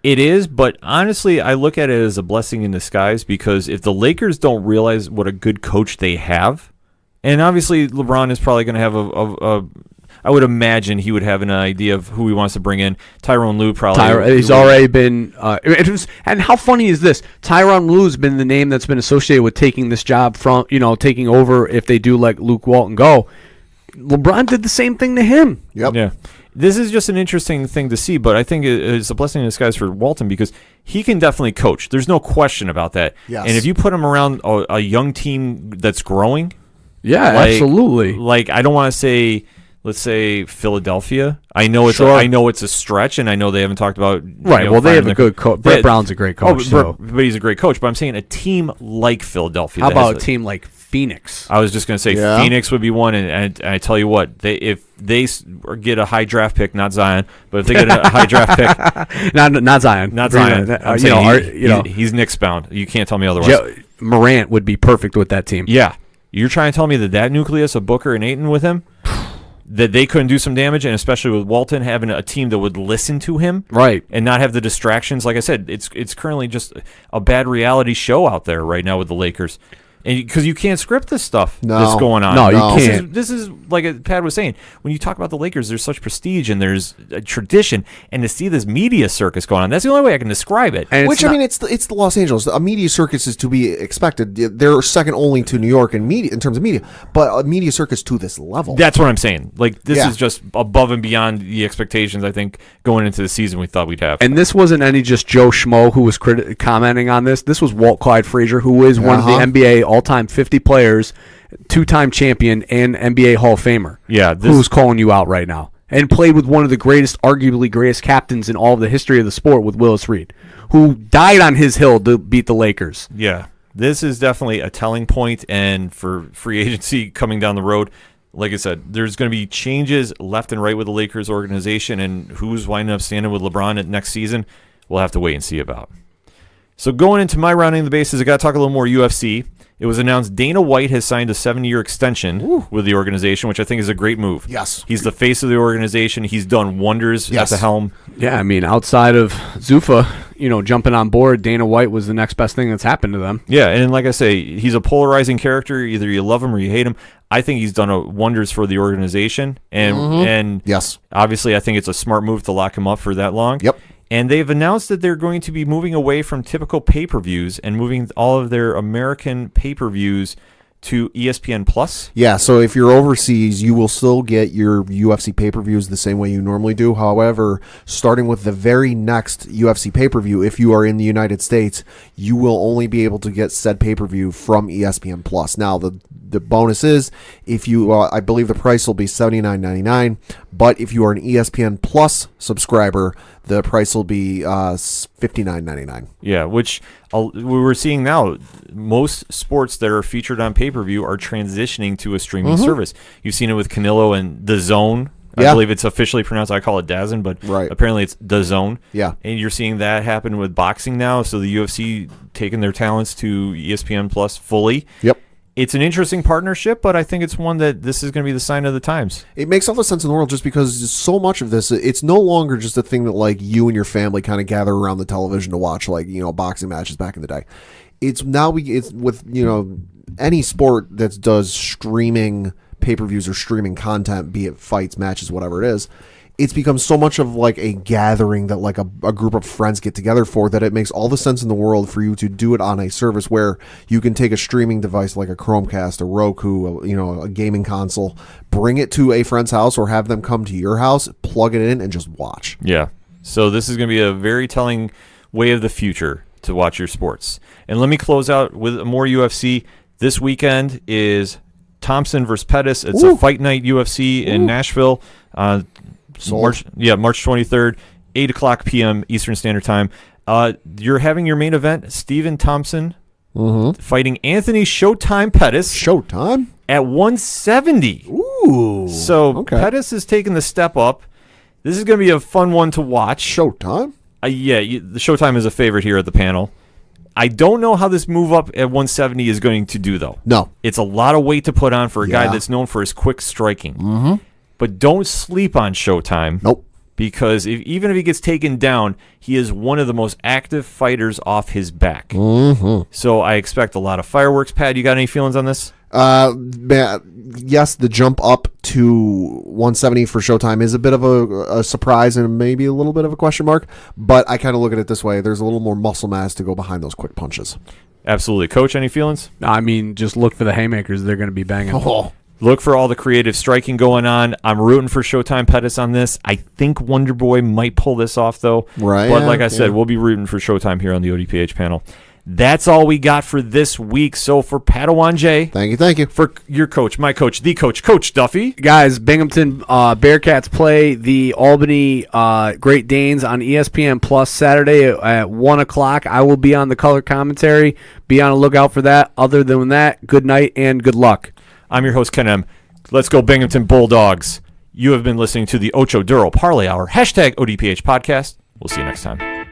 It is, but honestly, I look at it as a blessing in disguise because if the Lakers don't realize what a good coach they have, and obviously LeBron is probably going to have I would imagine he would have an idea of who he wants to bring in. Tyronn Lue probably. He's already been. And how funny is this? Tyronn Lue's been the name that's been associated with taking this job from, taking over if they do let Luke Walton go. LeBron did the same thing to him. Yep. Yeah. This is just an interesting thing to see, but I think it's a blessing in disguise for Walton because he can definitely coach. There's no question about that. Yes. And if you put him around a young team that's growing, absolutely. Like I don't want to say, let's say Philadelphia. I know it's a stretch, and I know they haven't talked about right. Well, they have a good coach. Brett Brown's a great coach, but he's a great coach. But I'm saying a team like Philadelphia. How about a team like Phoenix? I was just going to say Phoenix would be one, and I tell you what, if they get a high draft pick, not Zion, but if they get a high draft pick, not Zion, I'm saying he's Knicks bound. You can't tell me otherwise. Morant would be perfect with that team. Yeah, you're trying to tell me that nucleus of Booker and Ayton with him, that they couldn't do some damage, and especially with Walton having a team that would listen to him, right, and not have the distractions. Like I said, it's currently just a bad reality show out there right now with the Lakers. because you can't script this stuff No. that's going on. No, you can't. This is like Pat was saying. When you talk about the Lakers, there's such prestige and there's a tradition, and to see this media circus going on, that's the only way I can describe it. And Which, I mean, it's the Los Angeles. A media circus is to be expected. They're second only to New York in media in terms of media, but a media circus to this level. That's what I'm saying. Like, this Yeah. is just above and beyond the expectations, I think, going into the season we thought we'd have. And this wasn't any just Joe Schmo who was commenting on this. This was Walt Clyde Frazier, who is one of the NBA all-time 50 players, two-time champion, and NBA Hall of Famer. Yeah, who's calling you out right now. And played with one of the greatest, arguably greatest captains in all of the history of the sport with Willis Reed, who died on his hill to beat the Lakers. Yeah, this is definitely a telling point, and for free agency coming down the road, like I said, there's going to be changes left and right with the Lakers organization, and who's winding up standing with LeBron at next season, we'll have to wait and see about. So going into my rounding the bases, I got to talk a little more UFC. It was announced Dana White has signed a 7-year extension with the organization, which I think is a great move. Yes. He's the face of the organization. He's done wonders at the helm. Yeah, I mean, outside of Zuffa, jumping on board, Dana White was the next best thing that's happened to them. Yeah, and like I say, he's a polarizing character. Either you love him or you hate him. I think he's done wonders for the organization. And Yes. obviously, I think it's a smart move to lock him up for that long. Yep. And they've announced that they're going to be moving away from typical pay-per-views and moving all of their American pay-per-views to ESPN Plus. Yeah, so if you're overseas, you will still get your UFC pay-per-views the same way you normally do. However, starting with the very next UFC pay-per-view, if you are in the United States, you will only be able to get said pay-per-view from ESPN Plus. Now, the bonus is, if you, I believe the price will be $79.99, but if you are an ESPN Plus subscriber, the price will be $59.99. Yeah, which we were seeing now, most sports that are featured on pay-per-view are transitioning to a streaming service. You've seen it with Canelo and The Zone. I believe it's officially pronounced, I call it DAZN, but apparently it's The Zone. Yeah. And you're seeing that happen with boxing now, so the UFC taking their talents to ESPN Plus fully. Yep. It's an interesting partnership, but I think it's one that this is going to be the sign of the times. It makes all the sense in the world just because so much of this, it's no longer just a thing that like you and your family kind of gather around the television to watch, like, boxing matches back in the day. It's now it's with, any sport that does streaming pay-per-views or streaming content, be it fights, matches, whatever it is. It's become so much of like a gathering that like a group of friends get together for, that it makes all the sense in the world for you to do it on a service where you can take a streaming device like a Chromecast, a Roku, a gaming console, bring it to a friend's house or have them come to your house, plug it in, and just watch. Yeah. So this is going to be a very telling way of the future to watch your sports. And let me close out with more UFC. This weekend is Thompson versus Pettis. It's a fight night UFC in Nashville. March 23rd, 8 o'clock p.m. Eastern Standard Time. You're having your main event, Stephen Thompson fighting Anthony Showtime Pettis. Showtime? At 170. Ooh. So Pettis is taking the step up. This is going to be a fun one to watch. Showtime? The Showtime is a favorite here at the panel. I don't know how this move up at 170 is going to do, though. No. It's a lot of weight to put on for a guy that's known for his quick striking. But don't sleep on Showtime. Nope. Because even if he gets taken down, he is one of the most active fighters off his back. So I expect a lot of fireworks. Pat, you got any feelings on this? Yes, the jump up to 170 for Showtime is a bit of a surprise and maybe a little bit of a question mark, but I kind of look at it this way. There's a little more muscle mass to go behind those quick punches. Absolutely. Coach, any feelings? I mean, just look for the haymakers they're going to be banging. Look for all the creative striking going on. I'm rooting for Showtime Pettis on this. I think Wonder Boy might pull this off, though. Right. But like I said, we'll be rooting for Showtime here on the ODPH panel. That's all we got for this week. So for Padawan J, thank you. For your coach, my coach, the coach, Coach Duffy. Guys, Binghamton Bearcats play the Albany Great Danes on ESPN Plus Saturday at 1 o'clock. I will be on the color commentary. Be on the lookout for that. Other than that, good night and good luck. I'm your host, Ken M. Let's go Binghamton Bulldogs. You have been listening to the Ocho Duro Parlay Hour, #ODPH podcast. We'll see you next time.